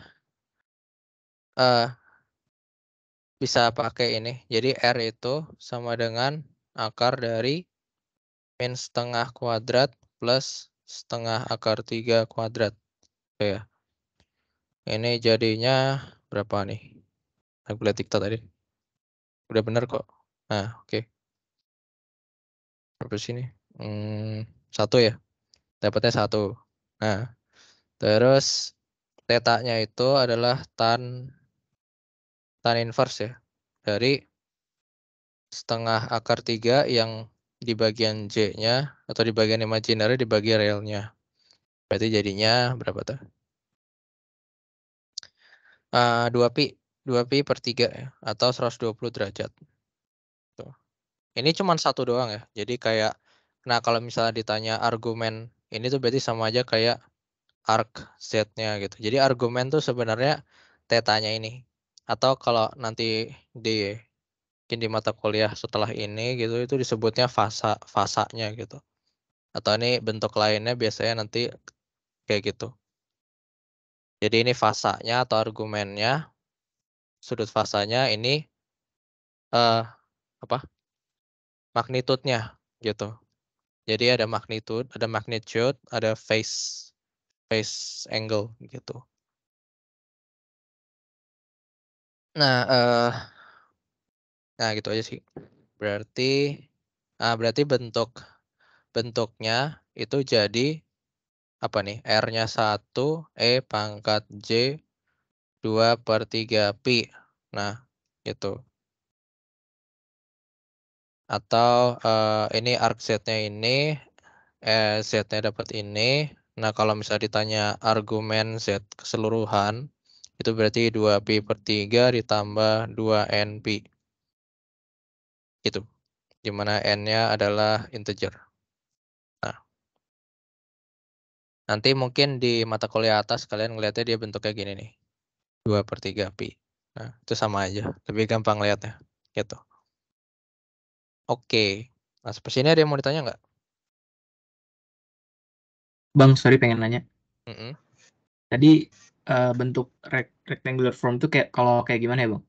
bisa pakai ini. Jadi R itu sama dengan akar dari min setengah kuadrat plus setengah akar 3 kuadrat. Oke ya. Ini jadinya berapa nih? Aku lihat diktat tadi. Udah bener kok. Nah, oke. Berapa sini? 1 ya. Dapatnya 1. Nah, terus tetanya itu adalah tan inverse ya. Dari setengah akar 3 yang di bagian J-nya atau di bagian imaginary dibagi realnya. Berarti jadinya berapa tuh? 2pi. 2pi per 3 ya. Atau 120 derajat. Tuh. Ini cuma satu doang ya. Jadi kayak, nah kalau misalnya ditanya argumen, ini tuh berarti sama aja kayak arc Z-nya gitu. Jadi argumen tuh sebenarnya tetanya ini. Atau kalau nanti di mata kuliah setelah ini gitu itu disebutnya fasanya gitu. Atau ini bentuk lainnya biasanya nanti kayak gitu. Jadi ini fasanya atau argumennya, sudut fasanya ini apa? Magnitude-nya gitu. Jadi ada magnitude, ada phase angle gitu. Nah, nah gitu aja sih. Berarti bentuknya itu jadi apa nih? R-nya 1, E pangkat J 2/3 pi. Nah, gitu. Atau ini arc Z-nya ini, Z-nya dapat ini. Nah, kalau misalnya ditanya argumen Z keseluruhan, itu berarti 2pi/3 ditambah 2np. Gitu. Di mana n-nya adalah integer. Nah, nanti mungkin di mata kuliah atas kalian ngeliatnya dia bentuknya gini nih. 2/3 pi. Nah, itu sama aja. Lebih gampang lihatnya. Gitu. Oke. Nah, sampai sini ada yang mau ditanya nggak? Bang, sorry pengen nanya. Mm-mm. Tadi bentuk rectangular form tuh kayak gimana ya, Bang?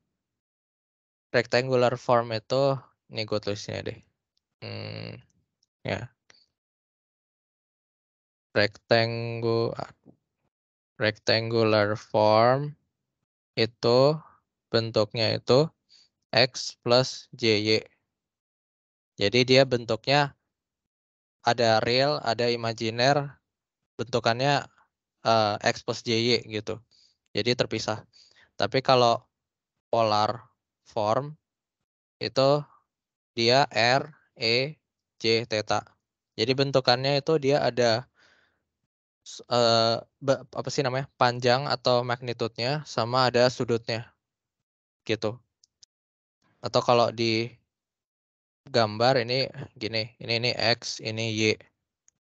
Rectangular form itu, ini gue tulisnya deh. Ya. Rectangular form itu bentuknya itu X plus JY. Jadi dia bentuknya ada real, ada imajiner, bentukannya X plus JY gitu. Jadi terpisah. Tapi kalau polar form itu dia R, E, J, theta. Jadi bentukannya itu dia ada apa sih namanya, panjang atau magnitude-nya sama ada sudutnya gitu. Atau kalau di gambar ini gini, ini X, ini Y,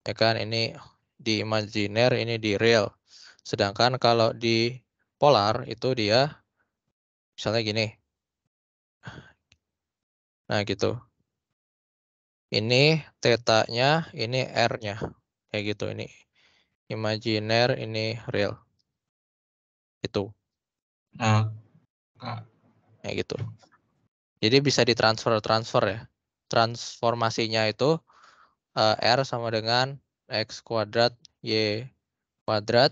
ya kan, ini di imajiner, ini di real. Sedangkan kalau di polar itu dia misalnya gini. Nah gitu. Ini theta-nya, ini R-nya. Kayak gitu, ini imajiner, ini real. Itu. Kak, Kayak gitu. Jadi bisa ditransfer ya. Transformasinya itu R sama dengan X kuadrat Y kuadrat.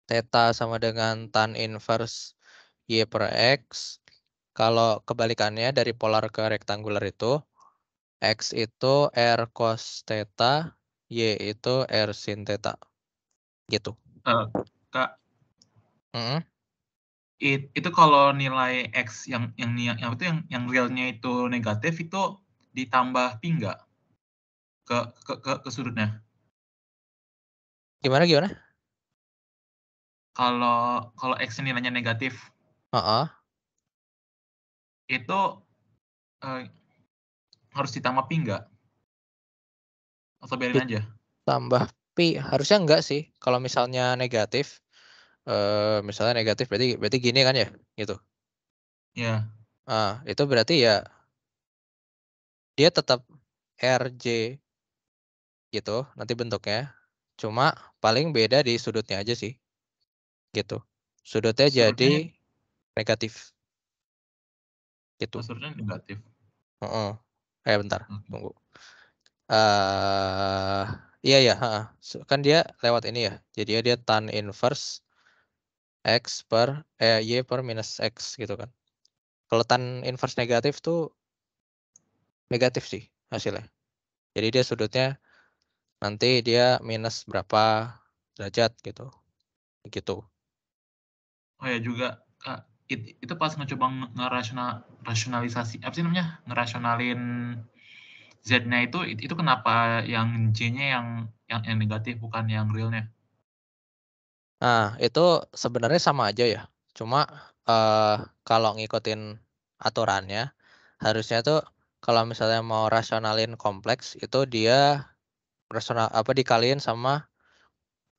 Theta sama dengan tan inverse Y per X. Kalau kebalikannya dari polar ke rektangular itu, X itu R cos theta, Y itu R sin theta. Gitu. Kak, Mm-mm. itu kalau nilai X yang itu yang realnya itu negatif itu ditambah pi nggak ke sudutnya? Gimana? Kalau X nilainya negatif itu harus ditambah pi nggak? Atau biarin aja? Tambah pi, harusnya enggak sih. Kalau misalnya negatif, berarti gini kan ya, gitu. Ya. Itu berarti ya dia tetap RJ gitu nanti bentuknya. Cuma paling beda di sudutnya aja sih. Gitu. Sudutnya jadi negatif. Gitu. Sudutnya negatif. Bentar, tunggu. Iya, kan dia lewat ini ya. Jadi dia tan inverse X per Y per minus X gitu kan. Kalau tan inverse negatif tuh negatif sih hasilnya. Jadi dia sudutnya nanti dia minus berapa derajat gitu. Gitu. Oh ya juga, Kak, itu pas ngecoba rasionalisasi, apa sih namanya? Ngerasionalin Z-nya itu kenapa yang J-nya yang negatif bukan yang realnya? Nah, itu sebenarnya sama aja ya. Cuma kalau ngikutin aturannya harusnya tuh kalau misalnya mau rasionalin kompleks itu dia dikaliin sama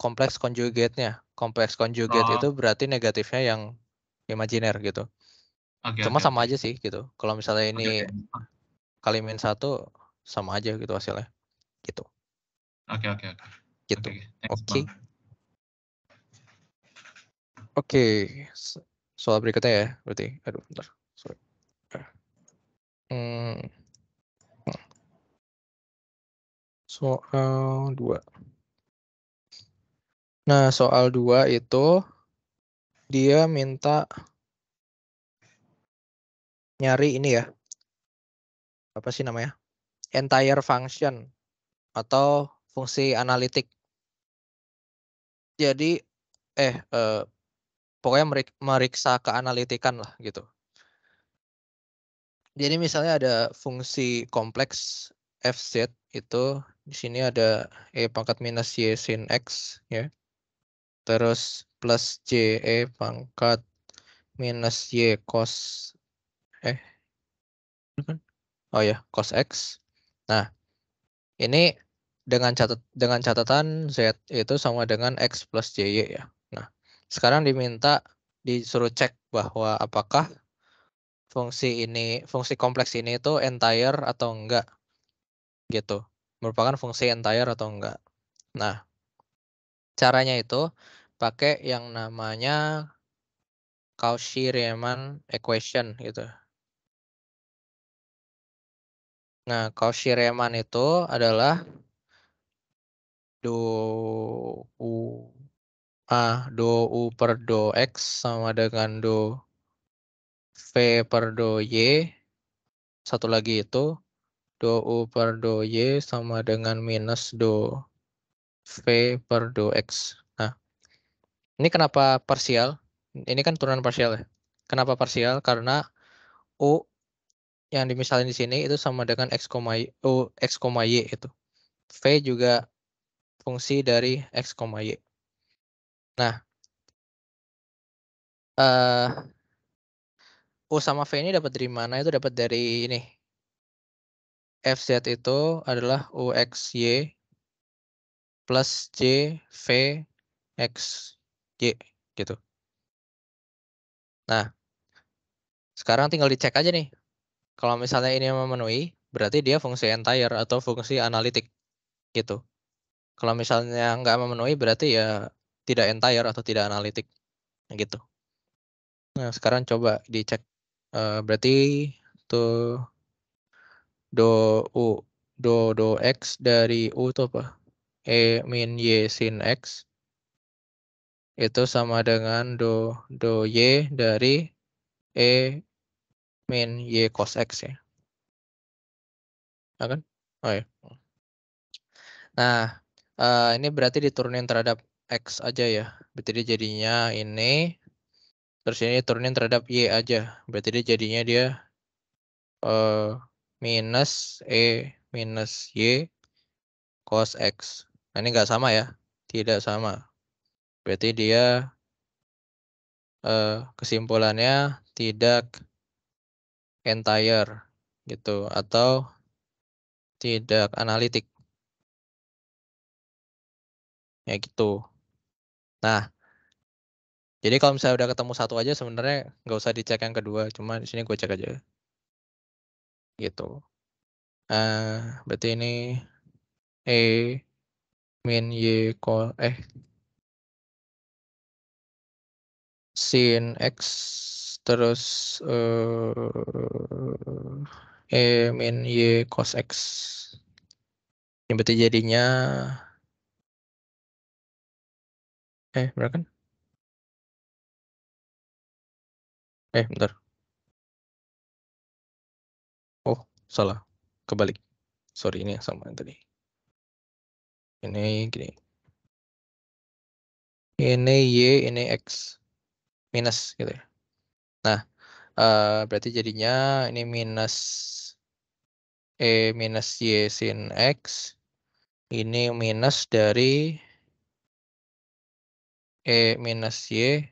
kompleks conjugate-nya. Kompleks conjugate itu Oh, berarti negatifnya yang imajiner gitu. oke Cuma oke sama oke. aja sih gitu. Kalau misalnya Oke ini oke. kali min 1 sama aja gitu hasilnya. Gitu. Oke oke oke. Gitu. Oke, thanks, Oke. Bang. Oke. Soal berikutnya ya berarti. Aduh, bentar. Sorry. Soal 2. Nah, soal 2 itu dia minta nyari ini ya, apa sih namanya? Entire function atau fungsi analitik. Jadi pokoknya meriksa keanalitikan lah gitu. Jadi misalnya ada fungsi kompleks fz itu di sini ada pangkat minus y sin x ya. Terus plus j pangkat minus y cos oh ya cos x. Nah, ini dengan catatan z itu sama dengan x plus jy ya. Nah, sekarang disuruh cek bahwa apakah fungsi kompleks ini itu entire atau enggak gitu. Merupakan fungsi entire atau enggak. Nah, caranya itu pakai yang namanya Cauchy-Riemann equation gitu. Nah, Cauchy-Riemann itu adalah do u per do x sama dengan do v per do y. Satu lagi itu do u per do y sama dengan minus do v per do x. Nah, ini kenapa parsial? Ini kan turunan parsial ya. Kenapa parsial? Karena u yang dimisalin di sini itu sama dengan x, y itu. V juga fungsi dari x, y. Nah, U sama V ini dapat dari mana? Itu dapat dari ini. FZ itu adalah UXY plus J V X Y gitu. Nah, sekarang tinggal dicek aja nih. Kalau misalnya ini memenuhi, berarti dia fungsi entire atau fungsi analitik gitu. Kalau misalnya nggak memenuhi, berarti ya tidak entire atau tidak analitik gitu. Nah, sekarang coba dicek. Berarti tuh do x dari U itu apa? E min Y sin X itu sama dengan do Y dari E min Y cos X ya. Ya kan? Oh ya. Nah, ini berarti diturunin terhadap X aja ya. Berarti dia jadinya ini. Terus ini turunin terhadap Y aja. Berarti dia jadinya dia minus E minus Y cos X. Nah, ini nggak sama ya. Tidak sama. Berarti dia kesimpulannya tidak entire gitu atau tidak analitik ya gitu. Nah, jadi kalau misalnya udah ketemu satu aja sebenarnya nggak usah dicek yang kedua, cuma di sini gue cek aja gitu. Berarti ini E min Y sin X terus E min Y cos X. Ini berarti jadinya berapa kan? Bentar. Oh, salah. Kebalik. Sorry, ini yang sama yang tadi. Ini gini. Ini Y, ini X. Minus gitu ya. Nah, berarti jadinya ini minus E minus Y sin X. Ini minus dari E minus Y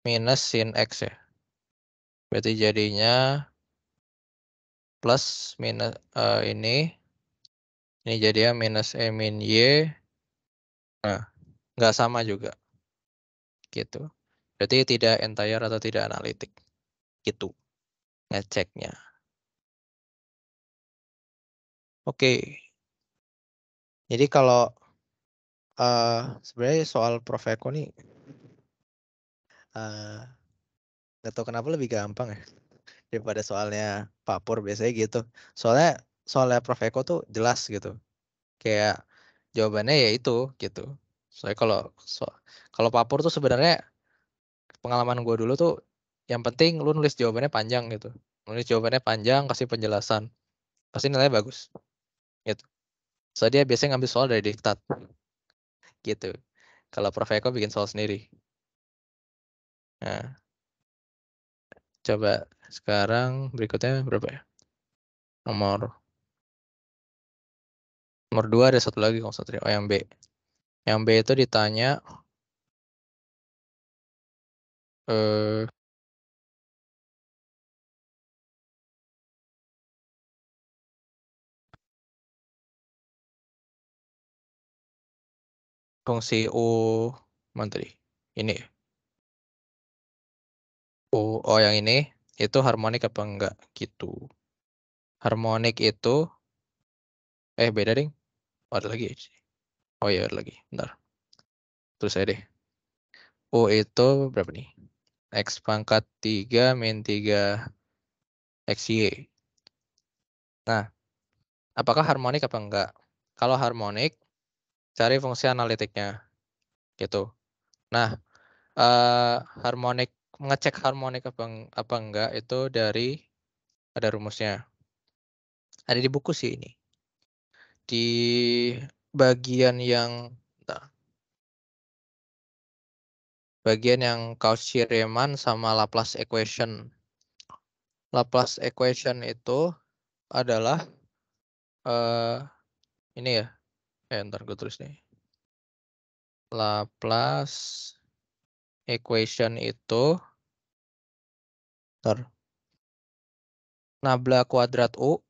minus sin X ya. Berarti jadinya plus minus ini jadinya minus E min Y. Nah, nggak sama juga. Gitu. Berarti tidak entire atau tidak analitik. Gitu. Ngeceknya. Oke. Jadi kalau sebenarnya soal Prof Eko nih nggak tahu kenapa lebih gampang ya daripada soalnya Pak Pur biasanya gitu. Soalnya Prof Eko tuh jelas gitu. Kayak jawabannya ya itu gitu. Soalnya kalau Pak Pur tuh sebenarnya pengalaman gue dulu tuh yang penting lu nulis jawabannya panjang gitu. Nulis jawabannya panjang, kasih penjelasan. Pasti nilainya bagus. Gitu. So dia biasanya ngambil soal dari diktat. Gitu. Kalau Prof Eko bikin soal sendiri. Nah, coba sekarang berikutnya berapa ya? Nomor 2 ada satu lagi kalau satu. Oh, yang B. Yang B itu ditanya fungsi U mana tadi? Ini. Yang ini itu harmonik apa enggak gitu. Harmonik itu beda ding. Ada lagi. Oh iya ada lagi. Bentar. Terus saya deh. U itu berapa nih? X pangkat 3 min 3 XY. Nah, apakah harmonik apa enggak? Kalau harmonik, cari fungsi analitiknya. Gitu. Nah, harmonik, ngecek harmonik apa enggak itu dari ada rumusnya. Ada di buku sih ini. Di bagian yang Cauchy-Riemann sama Laplace equation. Laplace equation itu adalah ini ya. Ntar gue tulis nih. Laplace equation itu nabla kuadrat U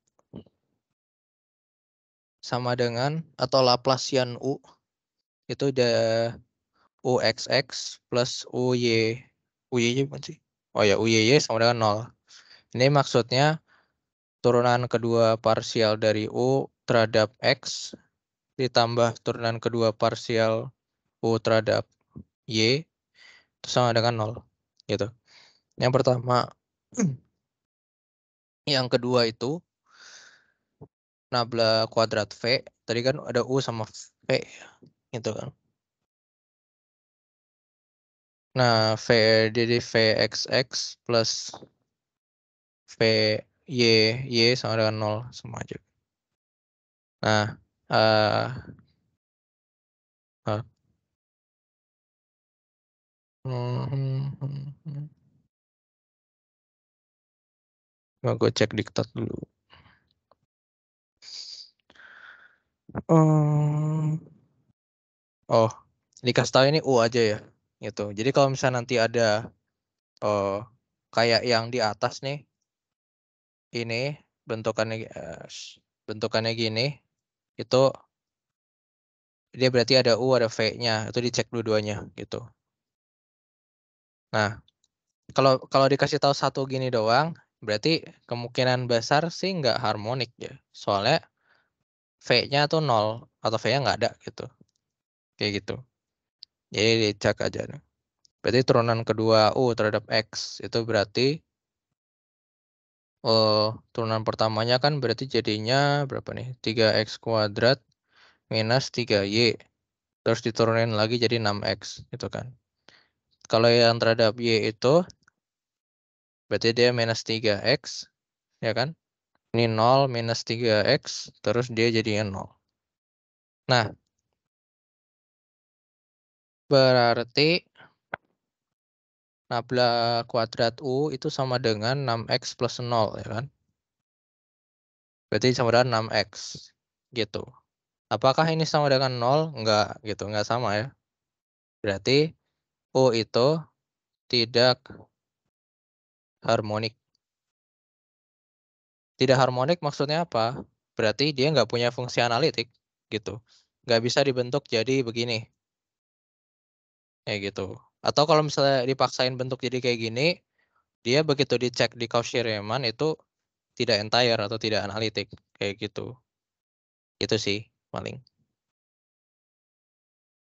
sama dengan atau Laplacian U itu UXX plus UY. UY apa sih? Oh ya, UYY sama dengan 0. Ini maksudnya turunan kedua parsial dari U terhadap X ditambah turunan kedua parsial U terhadap Y itu sama dengan 0. Gitu. Yang pertama. Yang kedua itu nabla kuadrat V. Tadi kan ada U sama V. Gitu kan. Nah, jadi VXX plus VY sama dengan 0. Sama aja. Nah, gue cek diktat dulu. Dikasih tahu ini U aja ya. Gitu. Jadi kalau misalnya nanti ada kayak yang di atas nih, ini bentukannya gini, itu dia berarti ada U ada V-nya, itu dicek dua-duanya gitu. Nah, kalau dikasih tahu satu gini doang, berarti kemungkinan besar sih nggak harmonik ya. Soalnya V-nya tuh 0 atau V-nya nggak ada gitu. Kayak gitu. Jadi dicek aja. Berarti turunan kedua U terhadap X itu berarti turunan pertamanya kan berarti jadinya berapa nih? 3X kuadrat minus 3Y. Terus diturunin lagi jadi 6X gitu kan. Kalau yang terhadap Y itu berarti dia minus 3X. Ya kan? Ini 0 minus 3X. Terus dia jadinya 0. Nah. Berarti nabla kuadrat U itu sama dengan 6X plus 0 ya kan? Berarti sama dengan 6X. Gitu. Apakah ini sama dengan 0? Enggak gitu. Enggak sama ya. Berarti U itu tidak harmonik. Tidak harmonik maksudnya apa? Berarti dia nggak punya fungsi analitik gitu. Nggak bisa dibentuk jadi begini. Kayak gitu. Atau kalau misalnya dipaksain bentuk jadi kayak gini, dia begitu dicek di Cauchy-Riemann itu tidak entire atau tidak analitik. Kayak gitu. Itu sih paling.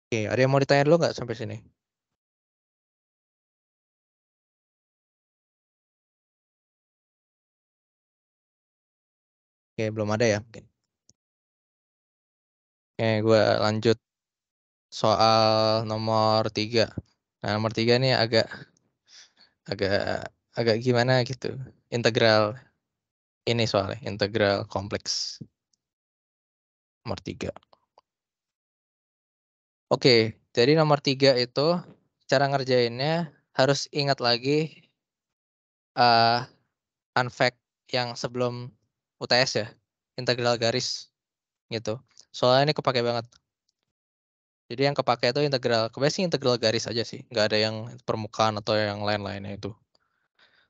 Oke, ada yang mau ditanya dulu nggak sampai sini? Oke, belum ada ya mungkin. Oke, gue lanjut soal nomor 3. Nah, nomor 3 nih agak agak gimana gitu. Integral ini soalnya integral kompleks. Nomor 3. Oke, jadi nomor 3 itu cara ngerjainnya harus ingat lagi unfact yang sebelum UTS ya, integral garis gitu. Soalnya ini kepake banget. Jadi yang kepake itu integral, kebanyakan sih integral garis aja sih, nggak ada yang permukaan atau yang lain-lainnya itu.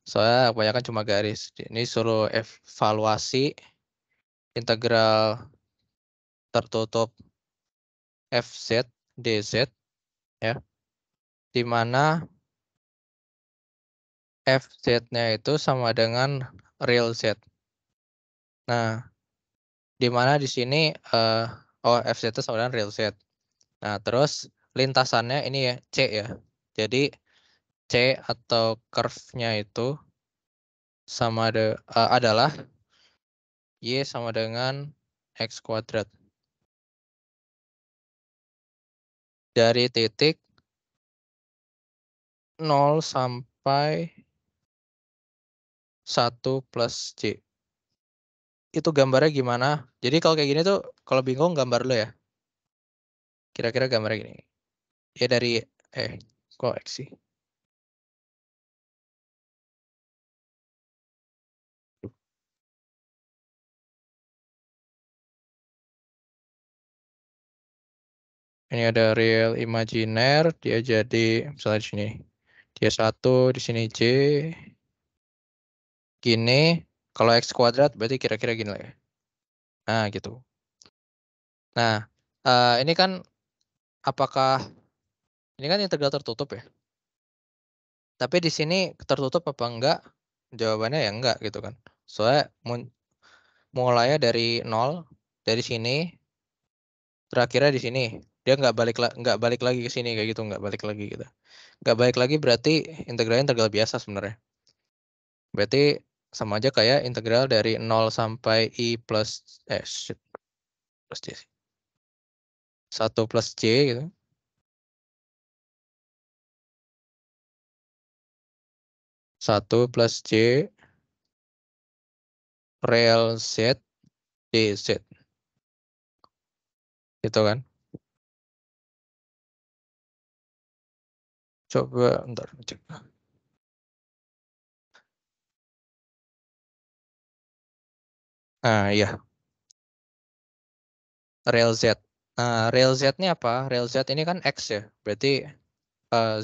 Soalnya kebanyakan cuma garis. Ini suruh evaluasi integral tertutup fz dz ya, di mana fz-nya itu sama dengan real z. Nah, di mana di sini fz itu sama dengan real z. Nah, terus lintasannya ini ya c ya. Jadi c atau curve-nya itu sama adalah y sama dengan x kuadrat. Dari titik 0 sampai 1 plus C. Itu gambarnya gimana? Jadi kalau kayak gini tuh, kalau bingung gambar dulu ya. Kira-kira gambarnya gini. Ya dari, kok X sih? Ini ada real imajiner, dia jadi, misalnya di sini. Dia 1, di sini J. Gini, kalau X kuadrat berarti kira-kira gini lah ya. Nah, gitu. Nah, ini kan apakah ini kan integral tertutup ya? Tapi di sini tertutup apa enggak? Jawabannya ya enggak gitu kan. Soalnya mulainya dari 0, dari sini, terakhirnya di sini. Dia nggak balik lagi ke sini kayak gitu, nggak balik lagi gitu. Nggak balik lagi berarti integralnya integral biasa sebenarnya. Berarti sama aja kayak integral dari 0 sampai I plus plus C. 1 plus C gitu. Satu plus C real Z dz. Gitu kan. Coba ntar cek. Nah, iya. Real Z. Nah, real Z ini apa? Real Z ini kan X ya. Berarti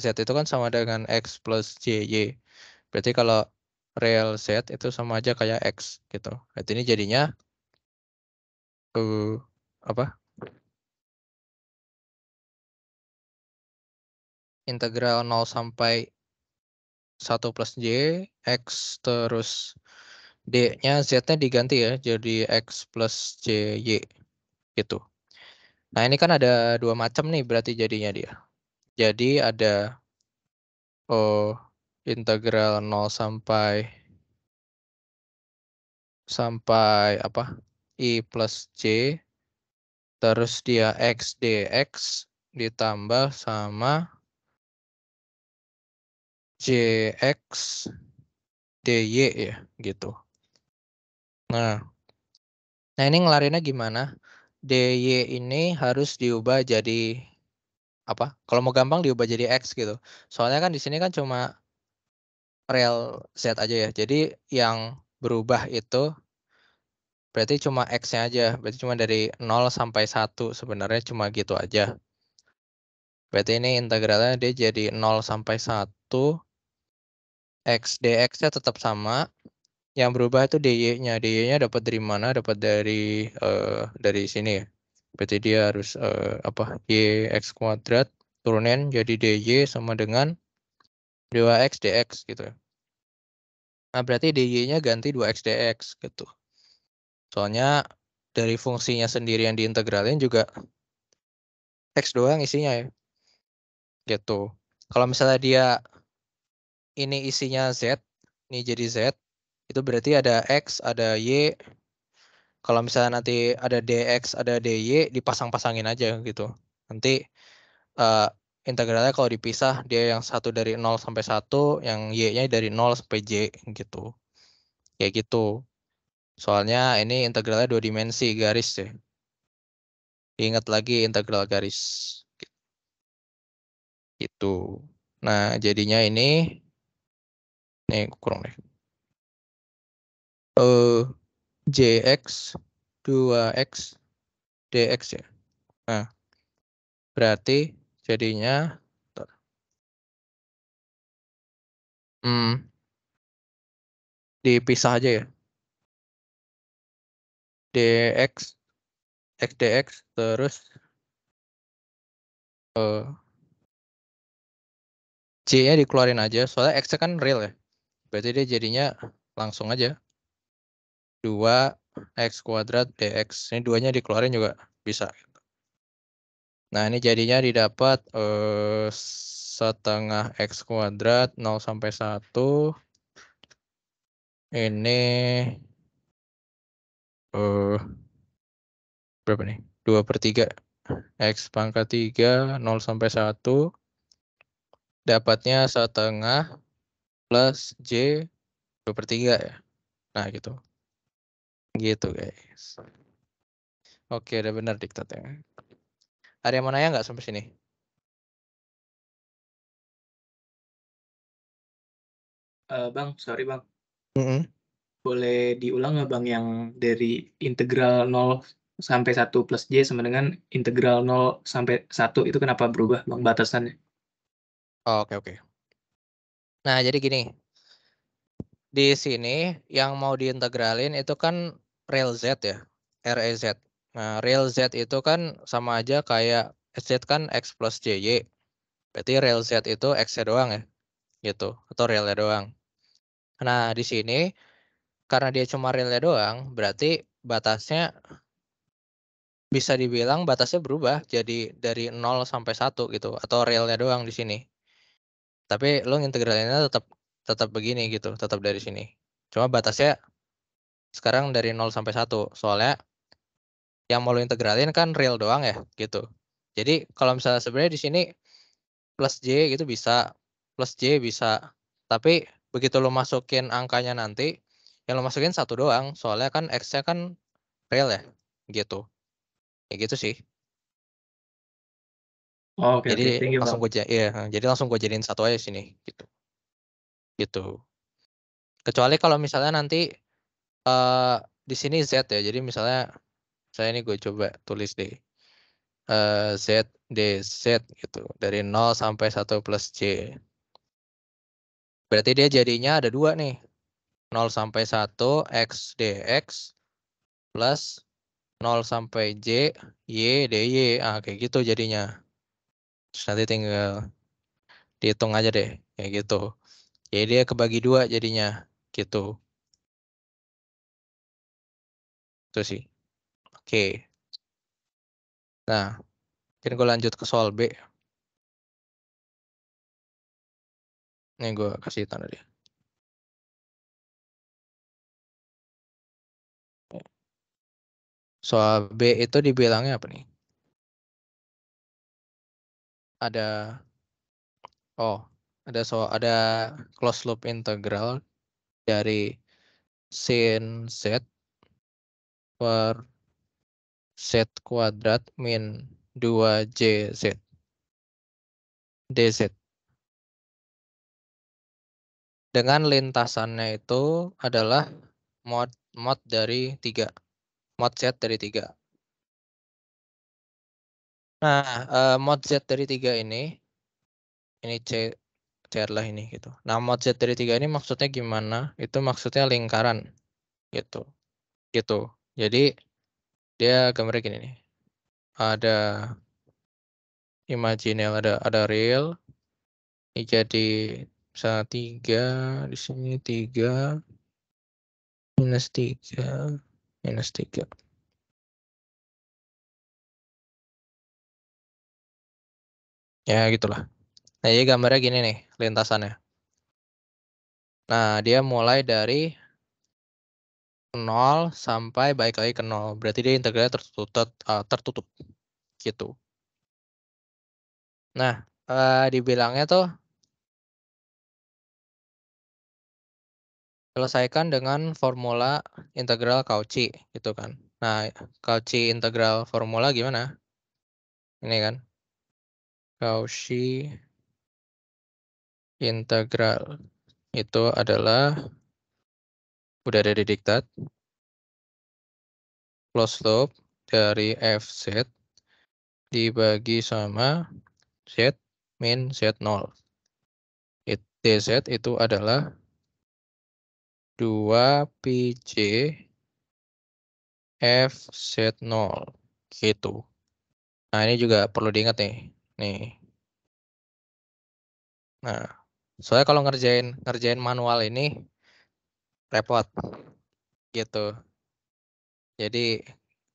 Z itu kan sama dengan X plus JY. Berarti kalau real Z itu sama aja kayak X gitu. Berarti ini jadinya apa? Integral 0 sampai 1 plus J, X terus D-nya Z-nya diganti ya. Jadi X plus JY gitu. Nah ini kan ada dua macam nih berarti jadinya dia. Jadi ada integral 0 sampai apa? I plus J terus dia X dx ditambah sama JX DY ya gitu. Nah ini ngelarinnya gimana? DY ini harus diubah jadi apa? Kalau mau gampang diubah jadi X gitu. Soalnya kan di sini kan cuma real Z aja ya. Jadi yang berubah itu berarti cuma X-nya aja. Berarti cuma dari 0 sampai 1 sebenarnya cuma gitu aja. Berarti ini integralnya dia jadi 0 sampai 1. X dx-nya tetap sama. Yang berubah itu dy-nya. Dy-nya dapat dari mana? Dapat dari sini ya. Berarti dia harus apa? Y x kuadrat turunin jadi dy sama dengan 2x dx gitu. Nah, berarti dy-nya ganti 2x dx gitu. Soalnya dari fungsinya sendiri yang diintegralin juga X doang isinya ya. Gitu. Kalau misalnya dia ini isinya Z, ini jadi Z, itu berarti ada X, ada Y. Kalau misalnya nanti ada DX, ada DY, dipasang-pasangin aja gitu. Nanti integralnya kalau dipisah dia yang satu dari 0 sampai 1, yang y-nya dari 0 sampai j gitu. Kayak gitu. Soalnya ini integralnya 2 dimensi garis ya. Ingat lagi integral garis. Gitu. Nah, jadinya ini nih kurang deh. Jx 2x dx ya. Nah, berarti jadinya dipisah aja ya. Dx x dx terus j-nya dikeluarin aja soalnya x-nya kan real ya. Berarti dia jadinya langsung aja 2x kuadrat dx. Ini 2-nya dikeluarin juga bisa. Nah, ini jadinya didapat setengah x kuadrat 0 sampai 1. Ini berapa nih? 2/3 x pangkat 3 0 sampai 1. Dapatnya setengah plus j 2/3 ya. Nah, gitu. Gitu, guys. Oke, udah benar diktatnya. Ada yang mau nanya nggak sampai sini? Bang, sorry Bang. Mm-mm. Boleh diulang nggak Bang yang dari integral 0 sampai 1 plus J sama dengan integral 0 sampai 1 itu kenapa berubah Bang batasannya? Oh, oke. Nah, jadi gini. Di sini yang mau diintegralin itu kan real Z ya. REZ. Nah, real Z itu kan sama aja kayak Z kan X plus JY. Berarti real Z itu X-nya doang ya. Gitu. Atau realnya doang. Nah, di sini karena dia cuma realnya doang, berarti batasnya bisa dibilang batasnya berubah jadi dari 0 sampai 1 gitu atau realnya doang di sini. Tapi lo integralinnya tetap begini gitu, tetap dari sini. Cuma batasnya sekarang dari 0 sampai 1. Soalnya yang mau lo integralin kan real doang ya gitu. Jadi kalau misalnya sebenarnya di sini plus J gitu bisa, plus J bisa. Tapi begitu lo masukin angkanya nanti, yang lo masukin 1 doang. Soalnya kan X-nya kan real ya gitu. Ya gitu sih. Oh, oke, Jadi thank you langsung Bang. jadi langsung gue jadiin 1 aja sini gitu. Gitu. Kecuali kalau misalnya nanti di sini Z ya. Jadi misalnya saya ini gue coba tulis deh. Z dz gitu. Dari 0 sampai 1 plus J. Berarti dia jadinya ada 2 nih. 0 sampai 1 X dx plus 0 sampai J Y dy. Kayak gitu jadinya. Terus nanti tinggal dihitung aja deh. Kayak gitu. Jadi dia kebagi 2 jadinya. Gitu. Itu sih. Oke. Nah, mungkin gue lanjut ke soal B. Nih gue kasih tanda dia. Soal B itu dibilangnya apa nih? Ada ada closed loop integral dari sin Z per Z kuadrat min 2JZ dz. Dengan lintasannya itu adalah mod dari 3. Mod Z dari 3. Nah, mod Z dari 3 ini C adalah ini gitu. Nah, mod Z dari 3 ini maksudnya gimana? Itu maksudnya lingkaran gitu. Gitu. Jadi dia gambarnya gini nih. Ada imajinal, ada real. Ini jadi misalnya 3, di sini 3 minus 3 minus 3. Ya gitulah. Nah, jadi gambarnya gini nih lintasannya. Nah, dia mulai dari 0 sampai balik lagi ke 0. Berarti dia integralnya tertutup gitu. Nah, dibilangnya tuh selesaikan dengan formula integral Cauchy gitu kan. Nah, Cauchy integral formula gimana? Ini kan. Cauchy integral itu adalah udah ada di diktat closed loop dari Fz dibagi sama Z min Z0. dz itu adalah 2 Pj Fz0 gitu. Nah, ini juga perlu diingat nih. Nih. Nah, soalnya kalau ngerjain manual ini repot gitu. Jadi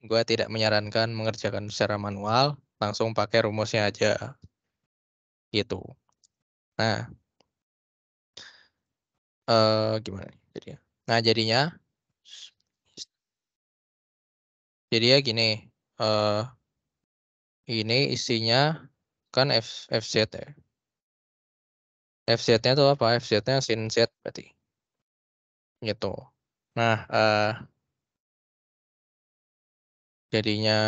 gue tidak menyarankan mengerjakan secara manual, langsung pakai rumusnya aja gitu. Nah, gimana jadinya? Nah, jadinya gini. Ini isinya kan Fz ya. Fz-nya tuh apa? Fz-nya sin Z berarti. Gitu. Nah, jadinya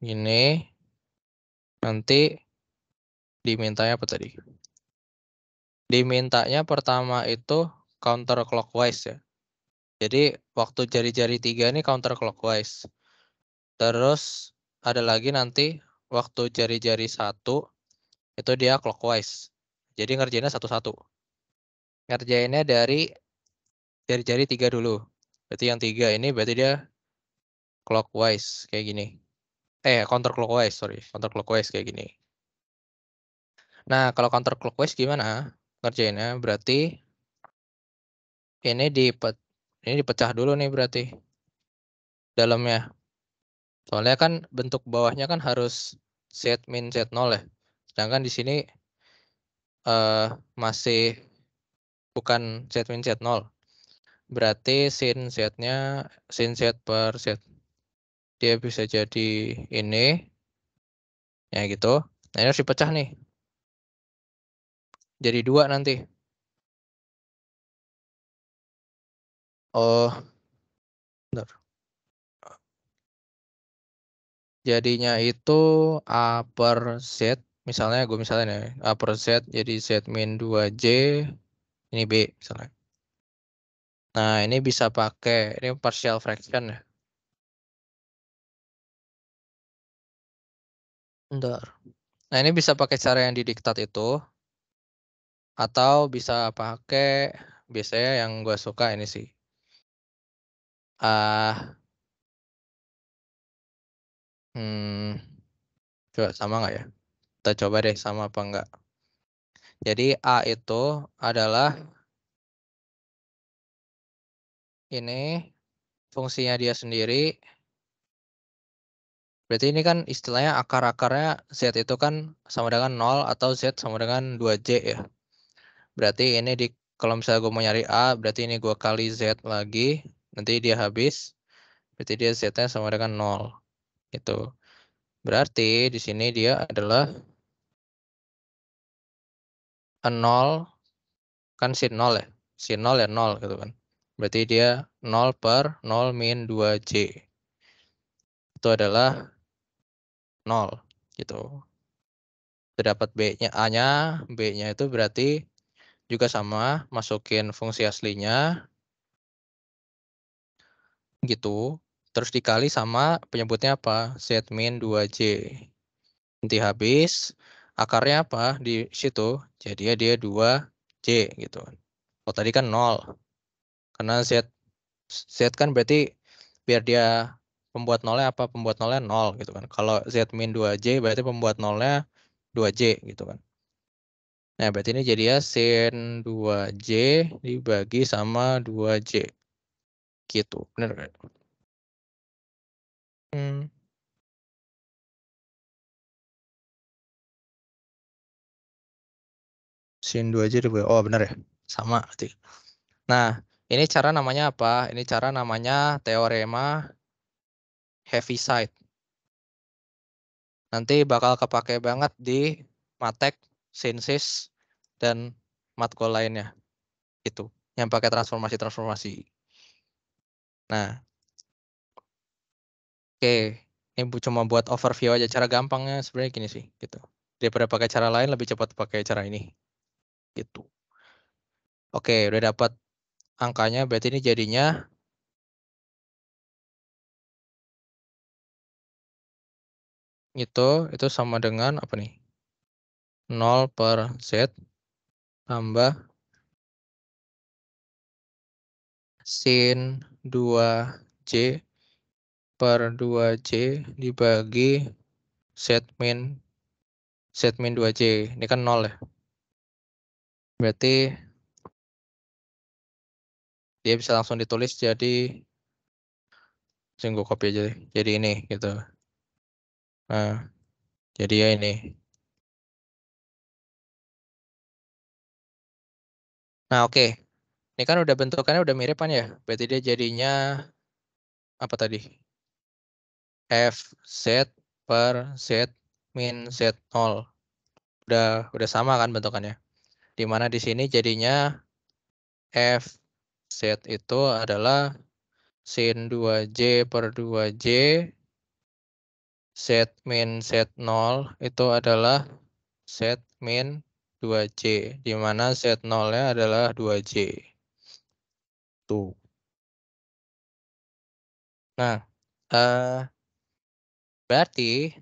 ini nanti dimintanya apa tadi? Dimintanya pertama itu counterclockwise ya. Jadi waktu jari-jari 3 ini counterclockwise. Terus ada lagi nanti waktu jari-jari 1 itu dia clockwise. Jadi ngerjainnya satu-satu. Ngerjainnya dari jari-jari 3 dulu. Berarti yang 3 ini berarti dia clockwise kayak gini. Counterclockwise, sorry. Counterclockwise kayak gini. Nah, kalau counterclockwise gimana ngerjainnya? Berarti ini dipecah dulu nih berarti dalamnya. Soalnya kan bentuk bawahnya kan harus Z min Z0 ya. Sedangkan di sini masih bukan Z min Z0. Berarti sin Z-nya sin Z per Z. Dia bisa jadi ini. Ya gitu. Nah, ini harus dipecah nih. Jadi 2 nanti. Oh, bentar. Jadinya itu A per Z. Misalnya gue nih. A per Z jadi Z min 2J. Ini B misalnya. Nah, ini bisa pakai, ini partial fraction ya. Bentar. Nah, ini bisa pakai cara yang didiktat itu. Atau bisa pakai, biasanya yang gue suka ini sih. Coba sama nggak ya? Kita coba deh sama apa enggak. Jadi A itu adalah ini fungsinya dia sendiri. Berarti ini kan istilahnya akar-akarnya Z itu kan sama dengan 0 atau Z sama dengan 2J ya. Berarti ini kalau misalnya gue mau nyari A, berarti ini gue kali Z lagi. Nanti dia habis. Berarti dia Z-nya sama dengan 0. Gitu. Berarti di sini dia adalah 0 kan sin 0 ya. Sin 0 ya 0 gitu kan. Berarti dia 0 per 0 min 2J. Itu adalah 0 gitu. Terdapat B-nya, A-nya, B-nya itu berarti juga sama, masukin fungsi aslinya gitu. Terus dikali sama penyebutnya apa? Z min 2J. Nanti habis, akarnya apa? Di situ, jadi dia 2J gitu. Oh tadi kan 0. Karena Z kan berarti biar dia pembuat nolnya apa? Pembuat nolnya 0 gitu kan. Kalau Z min 2J berarti pembuat nolnya 2J gitu kan. Nah, berarti ini jadi ya sin 2J dibagi sama 2J. Gitu. Benar kan? Sin 2J dibagi. Oh, benar ya. Sama berarti. Nah, ini cara namanya apa? Ini cara namanya teorema Heaviside. Nanti bakal kepake banget di matek Synthesis, dan matkul lainnya. Itu yang pakai transformasi. Nah, oke, ini cuma buat overview aja. Cara gampangnya sebenarnya gini sih, gitu. Daripada pakai cara lain, lebih cepat pakai cara ini, gitu. Oke, udah dapat angkanya, berarti ini jadinya itu sama dengan apa nih? 0 per Z tambah sin 2J per 2J dibagi Z min 2J. Ini kan 0 ya. Berarti dia bisa langsung ditulis jadi gue copy aja deh. Jadi ini gitu. Nah, jadi ya ini. Nah, oke. Ini kan udah bentukannya udah mirip kan ya. Berarti dia jadinya apa tadi? FZ per Z min Z0. Udah sama kan bentukannya. Dimana di sini jadinya FZ itu adalah sin 2J per 2J Z min Z0 itu adalah Z min 2J, di mana Z0-nya adalah 2J. Tuh. Nah, berarti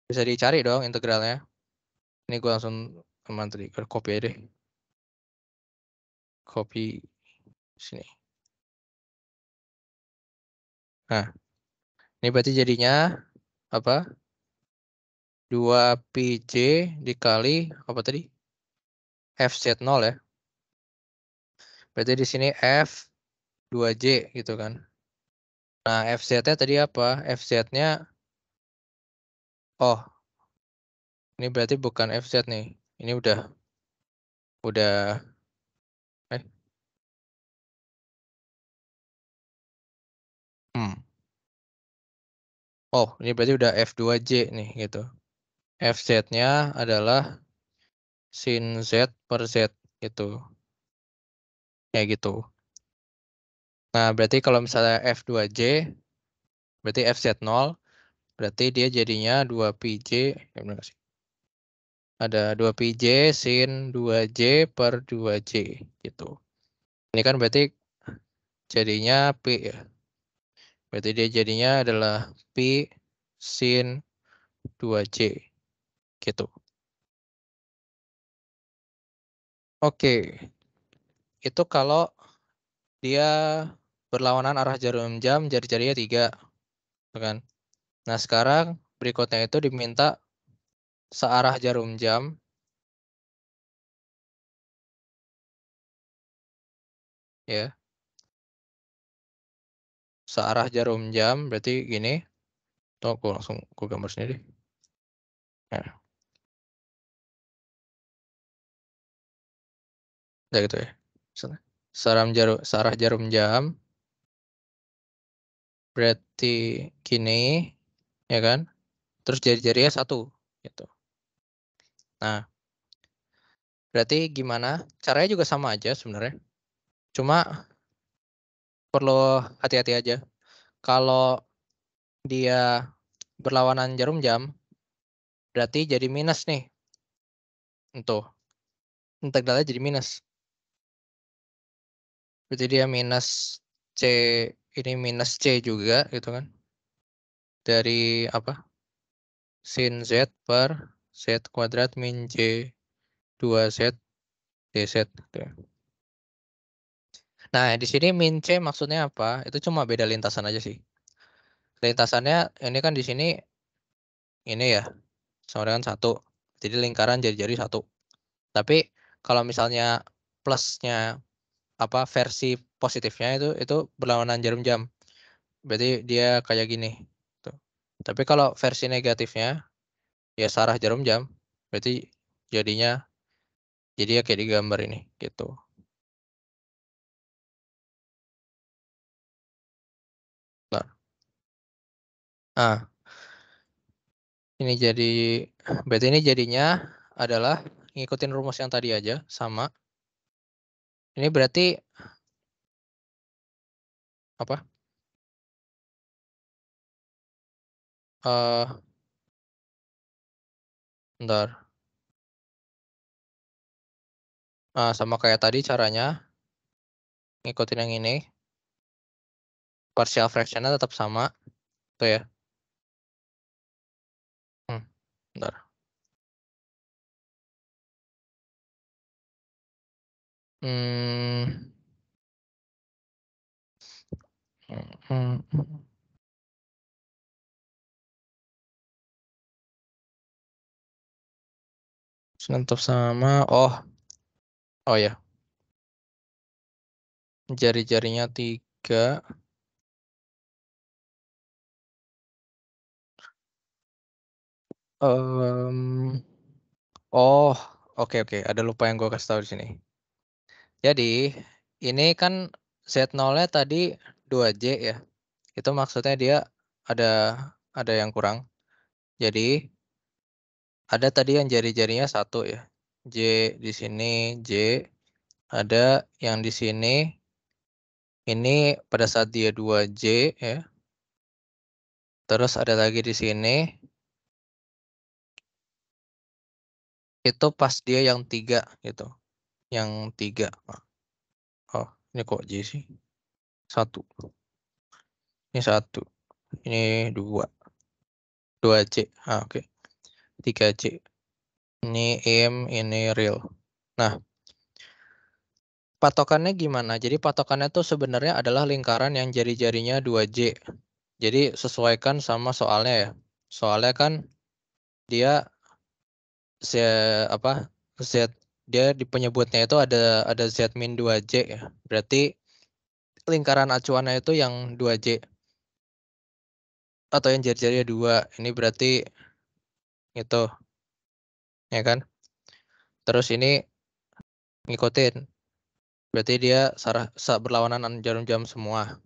bisa dicari dong integralnya. Ini gue langsung teman tadi copy aja deh. Copy sini. Nah, ini berarti jadinya apa? 2PJ dikali apa tadi? FZ0 ya. Berarti di sini F 2J gitu kan. Nah, FZ-nya tadi apa? FZ-nya oh, ini berarti bukan FZ nih. Ini udah eh oh, ini berarti udah F2J nih gitu. FZ-nya adalah sin Z per Z gitu. Kayak gitu. Nah, berarti kalau misalnya F2J berarti FZ0 berarti dia jadinya 2PJ ya benar nggak sih? Ada 2PJ sin 2J per 2J gitu. Ini kan berarti jadinya P ya. Berarti dia jadinya adalah P sin 2J gitu. Oke. Itu kalau dia berlawanan arah jarum jam, jari-jarinya 3. Kan? Nah, sekarang berikutnya itu diminta searah jarum jam. Ya. Searah jarum jam berarti gini. Tuh aku langsung aku gambar sendiri. Nah. Udah gitu ya. Searah jarum jam berarti gini, ya kan? Terus jari-jarinya 1 gitu. Nah, berarti gimana? Caranya juga sama aja sebenarnya. Cuma perlu hati-hati aja. Kalau dia berlawanan jarum jam, berarti jadi minus nih. Tuh. Integralnya jadi minus. Berarti dia minus C, ini minus C juga gitu kan. Dari apa? Sin Z per Z kuadrat min J 2Z DZ. Gitu. Nah, di sini min C maksudnya apa? Itu cuma beda lintasan aja sih. Lintasannya ini kan di sini ini ya, sama dengan 1. Jadi lingkaran jari-jari 1. Tapi kalau misalnya plusnya apa versi positifnya itu berlawanan jarum jam. Berarti dia kayak gini. Tuh. Tapi kalau versi negatifnya ya searah jarum jam. Berarti jadinya jadi ya kayak di gambar ini gitu. Nah, ini jadi berarti ini jadinya adalah ngikutin rumus yang tadi aja, sama. Ini berarti apa? Bentar. Sama kayak tadi caranya. Ngikutin yang ini. Partial fraction-nya tetap sama. Tuh ya. Bentar. Tetap sama. Oh ya. Jari-jarinya 3. Oke. Ada lupa yang gue kasih tahu di sini. Jadi ini kan Z0-nya tadi 2J ya. Itu maksudnya dia ada yang kurang. Jadi ada tadi yang jari-jarinya 1 ya. J di sini, J. Ada yang di sini. Ini pada saat dia 2J ya. Terus ada lagi di sini. Itu pas dia yang 3 gitu. Yang 3. Oh, ini kok J sih? 1. Ini 1. Ini 2. 2J. Oke. 3J. Ini im, ini real. Nah, patokannya gimana? Jadi patokannya tuh sebenarnya adalah lingkaran yang jari-jarinya 2J. Jadi sesuaikan sama soalnya ya. Soalnya kan dia Z dia di penyebutnya itu ada Z min 2J ya. Berarti lingkaran acuannya itu yang 2J. Atau yang jari-jarinya 2. Ini berarti itu. Ya kan? Terus ini ngikutin. Berarti dia berlawanan jarum jam semua.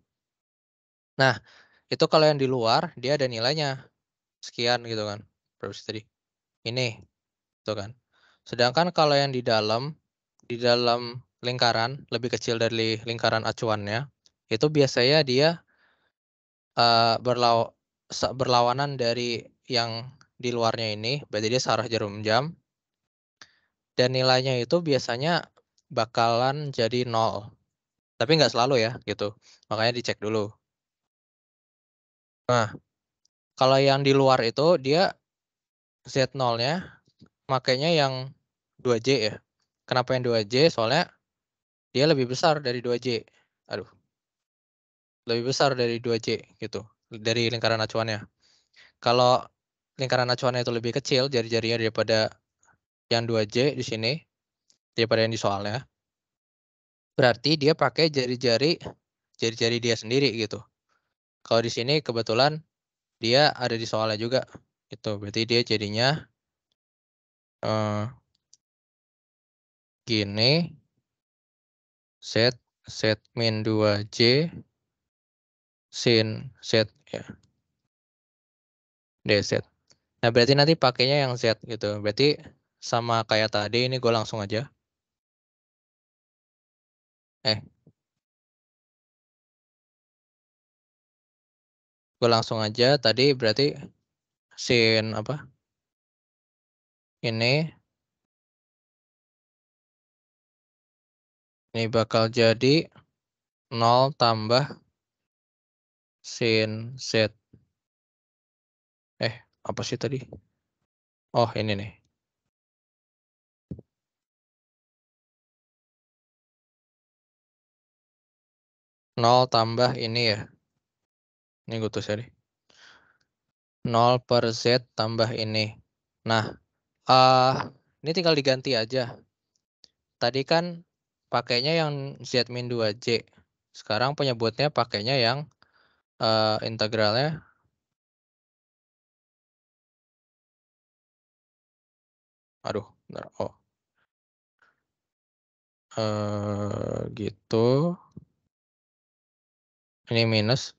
Nah, itu kalau yang di luar dia ada nilainya sekian gitu kan. Berapa sih tadi? Ini gitu kan. Sedangkan kalau yang di dalam lingkaran lebih kecil dari lingkaran acuannya, itu biasanya dia berlawanan dari yang di luarnya ini, berarti dia searah jarum jam. Dan nilainya itu biasanya bakalan jadi 0. Tapi nggak selalu ya gitu. Makanya dicek dulu. Nah, kalau yang di luar itu dia Z0-nya makanya yang 2J ya. Kenapa yang 2J? Soalnya dia lebih besar dari 2J. Lebih besar dari 2J gitu. Dari lingkaran acuannya. Kalau lingkaran acuannya itu lebih kecil jari-jarinya daripada yang 2J di sini. Daripada yang di soalnya. Berarti dia pakai jari-jari dia sendiri gitu. Kalau di sini kebetulan dia ada di soalnya juga. Itu berarti dia jadinya gini. Z min 2J sin Z ya. DZ. Nah, berarti nanti pakainya yang Z gitu. Berarti sama kayak tadi, ini gue langsung aja. Gue langsung aja, tadi berarti sin apa? Ini bakal jadi 0 tambah sin Z. Apa sih tadi? Oh, ini nih. Nol tambah ini ya. Ini gue tulis tadi. 0 per Z tambah ini. Nah, ini tinggal diganti aja. Tadi kan pakainya yang Z min 2J. Sekarang penyebutnya pakainya yang integralnya. Aduh, bentar. Gitu. Ini minus.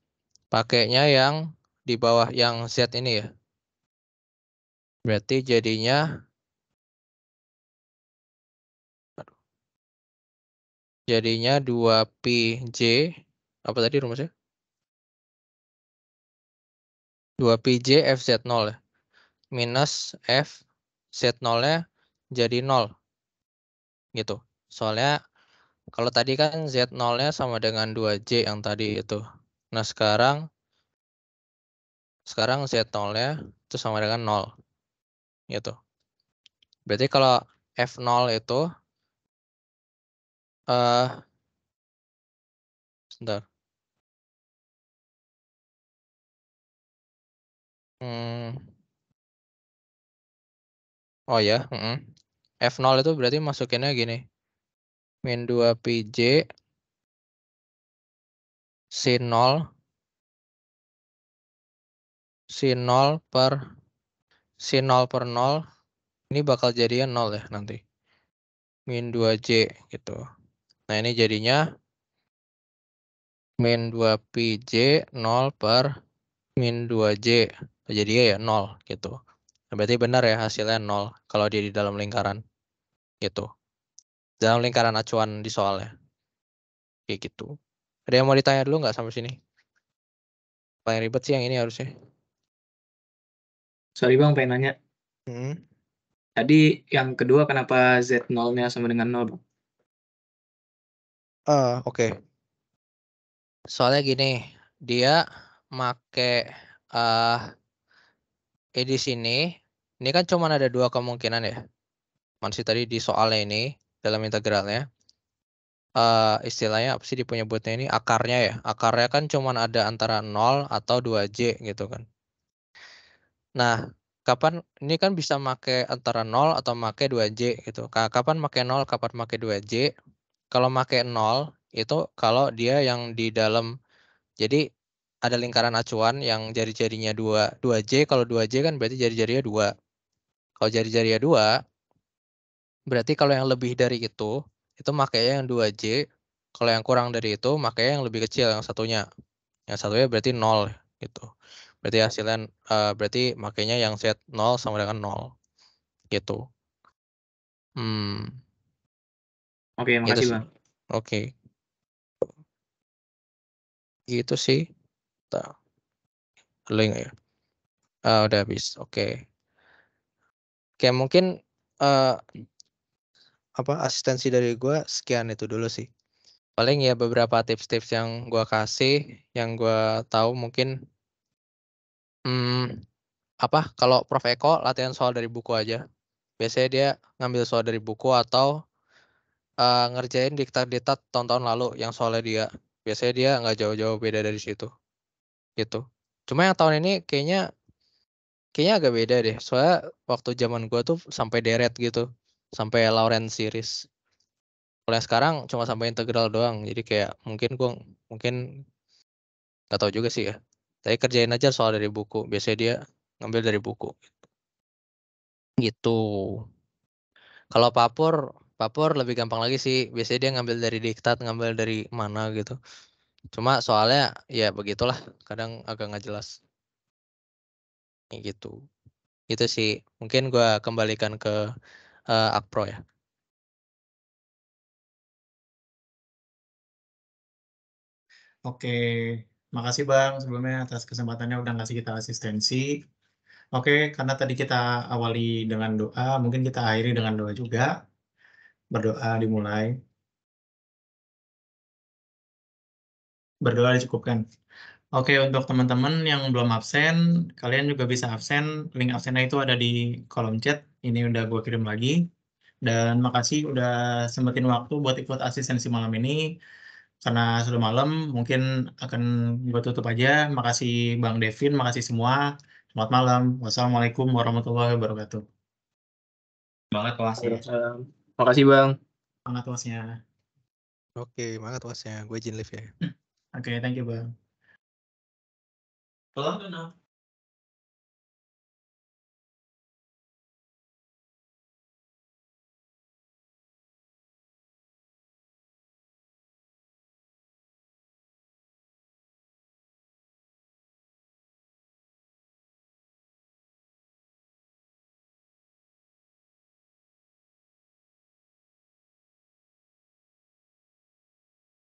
Pakainya yang di bawah yang Z ini ya. Berarti jadinya Jadinya 2PJ, apa tadi rumusnya? 2PJ FZ0 ya. Minus FZ0-nya jadi 0. Gitu. Soalnya kalau tadi kan Z0-nya sama dengan 2J yang tadi itu. Nah, sekarang Z0-nya itu sama dengan 0. Gitu. Berarti kalau F0 itu sebentar. Oh ya, F0 itu berarti masukinnya gini. Min 2PJ sin 0 per 0 ini bakal jadinya 0 ya nanti. Min 2J gitu. Nah, ini jadinya min 2PJ 0 per min 2J. Jadinya ya 0 gitu. Nah, berarti benar ya hasilnya 0 kalau dia di dalam lingkaran. Gitu. Dalam lingkaran acuan di soalnya. Kayak gitu. Ada yang mau ditanya dulu nggak sampai sini? Paling ribet sih yang ini harusnya. Sorry Bang, pengen nanya. Hmm. Tadi yang kedua kenapa Z0-nya sama dengan 0, Bang? Oke. Soalnya gini, dia make di sini kan cuma ada 2 kemungkinan ya. Masih tadi di soalnya ini dalam integralnya. Istilahnya apa sih dipunyebutnya ini akarnya ya. Akarnya kan cuma ada antara 0 atau 2J gitu kan. Nah, kapan ini kan bisa make antara 0 atau make 2J gitu. Kapan make 0, kapan make 2J? Kalau make 0 itu kalau dia yang di dalam, jadi ada lingkaran acuan yang jari-jarinya 2J, kalau 2J kan berarti jari-jarinya 2. Kalau jari-jarinya 2, berarti kalau yang lebih dari itu makanya yang 2J. Kalau yang kurang dari itu, makanya yang lebih kecil, yang satunya. Yang satunya berarti 0 gitu. Berarti hasilnya berarti makanya yang Z0 sama dengan 0 gitu. Oke, Gitu makasih sih. Bang. Oke. Gitu sih. Link ya. Udah habis. Oke. Oke, mungkin asistensi dari gue sekian itu dulu sih. Paling ya beberapa tips-tips yang gue kasih, yang gue tahu mungkin kalau Prof Eko latihan soal dari buku aja. Biasanya dia ngambil soal dari buku atau ngerjain diktat-diktat tahun-tahun lalu yang soalnya dia. Biasanya dia nggak jauh-jauh beda dari situ. Gitu. Cuma yang tahun ini kayaknya agak beda deh. Soalnya waktu zaman gue tuh sampai deret gitu. Sampai Lorentz series. Kalau yang sekarang cuma sampai integral doang. Jadi kayak mungkin nggak tahu juga sih ya. Tapi kerjain aja soal dari buku. Biasanya dia ngambil dari buku. Gitu. Kalau papur lebih gampang lagi sih. Biasanya dia ngambil dari diktat, ngambil dari mana gitu. Cuma soalnya ya begitulah. Kadang agak nggak jelas. Gitu. Itu sih. Mungkin gue kembalikan ke Akpro ya. Oke, makasih Bang sebelumnya atas kesempatannya udah ngasih kita asistensi. Oke, karena tadi kita awali dengan doa, mungkin kita akhiri dengan doa juga. Berdoa dimulai. Berdoa dicukupkan. Oke, untuk teman-teman yang belum absen, kalian juga bisa absen. Link absennya itu ada di kolom chat. Ini udah gue kirim lagi. Dan makasih udah sempetin waktu buat ikut asistensi malam ini. Karena sudah malam, mungkin akan gue tutup aja. Makasih Bang Devin, makasih semua. Selamat malam. Wassalamualaikum warahmatullahi wabarakatuh. Banget kelasnya. Makasih Bang. Semangat wasnya. Oke, banget wasnya. Gue Jinliv ya. Oke, thank you Bang. Kalau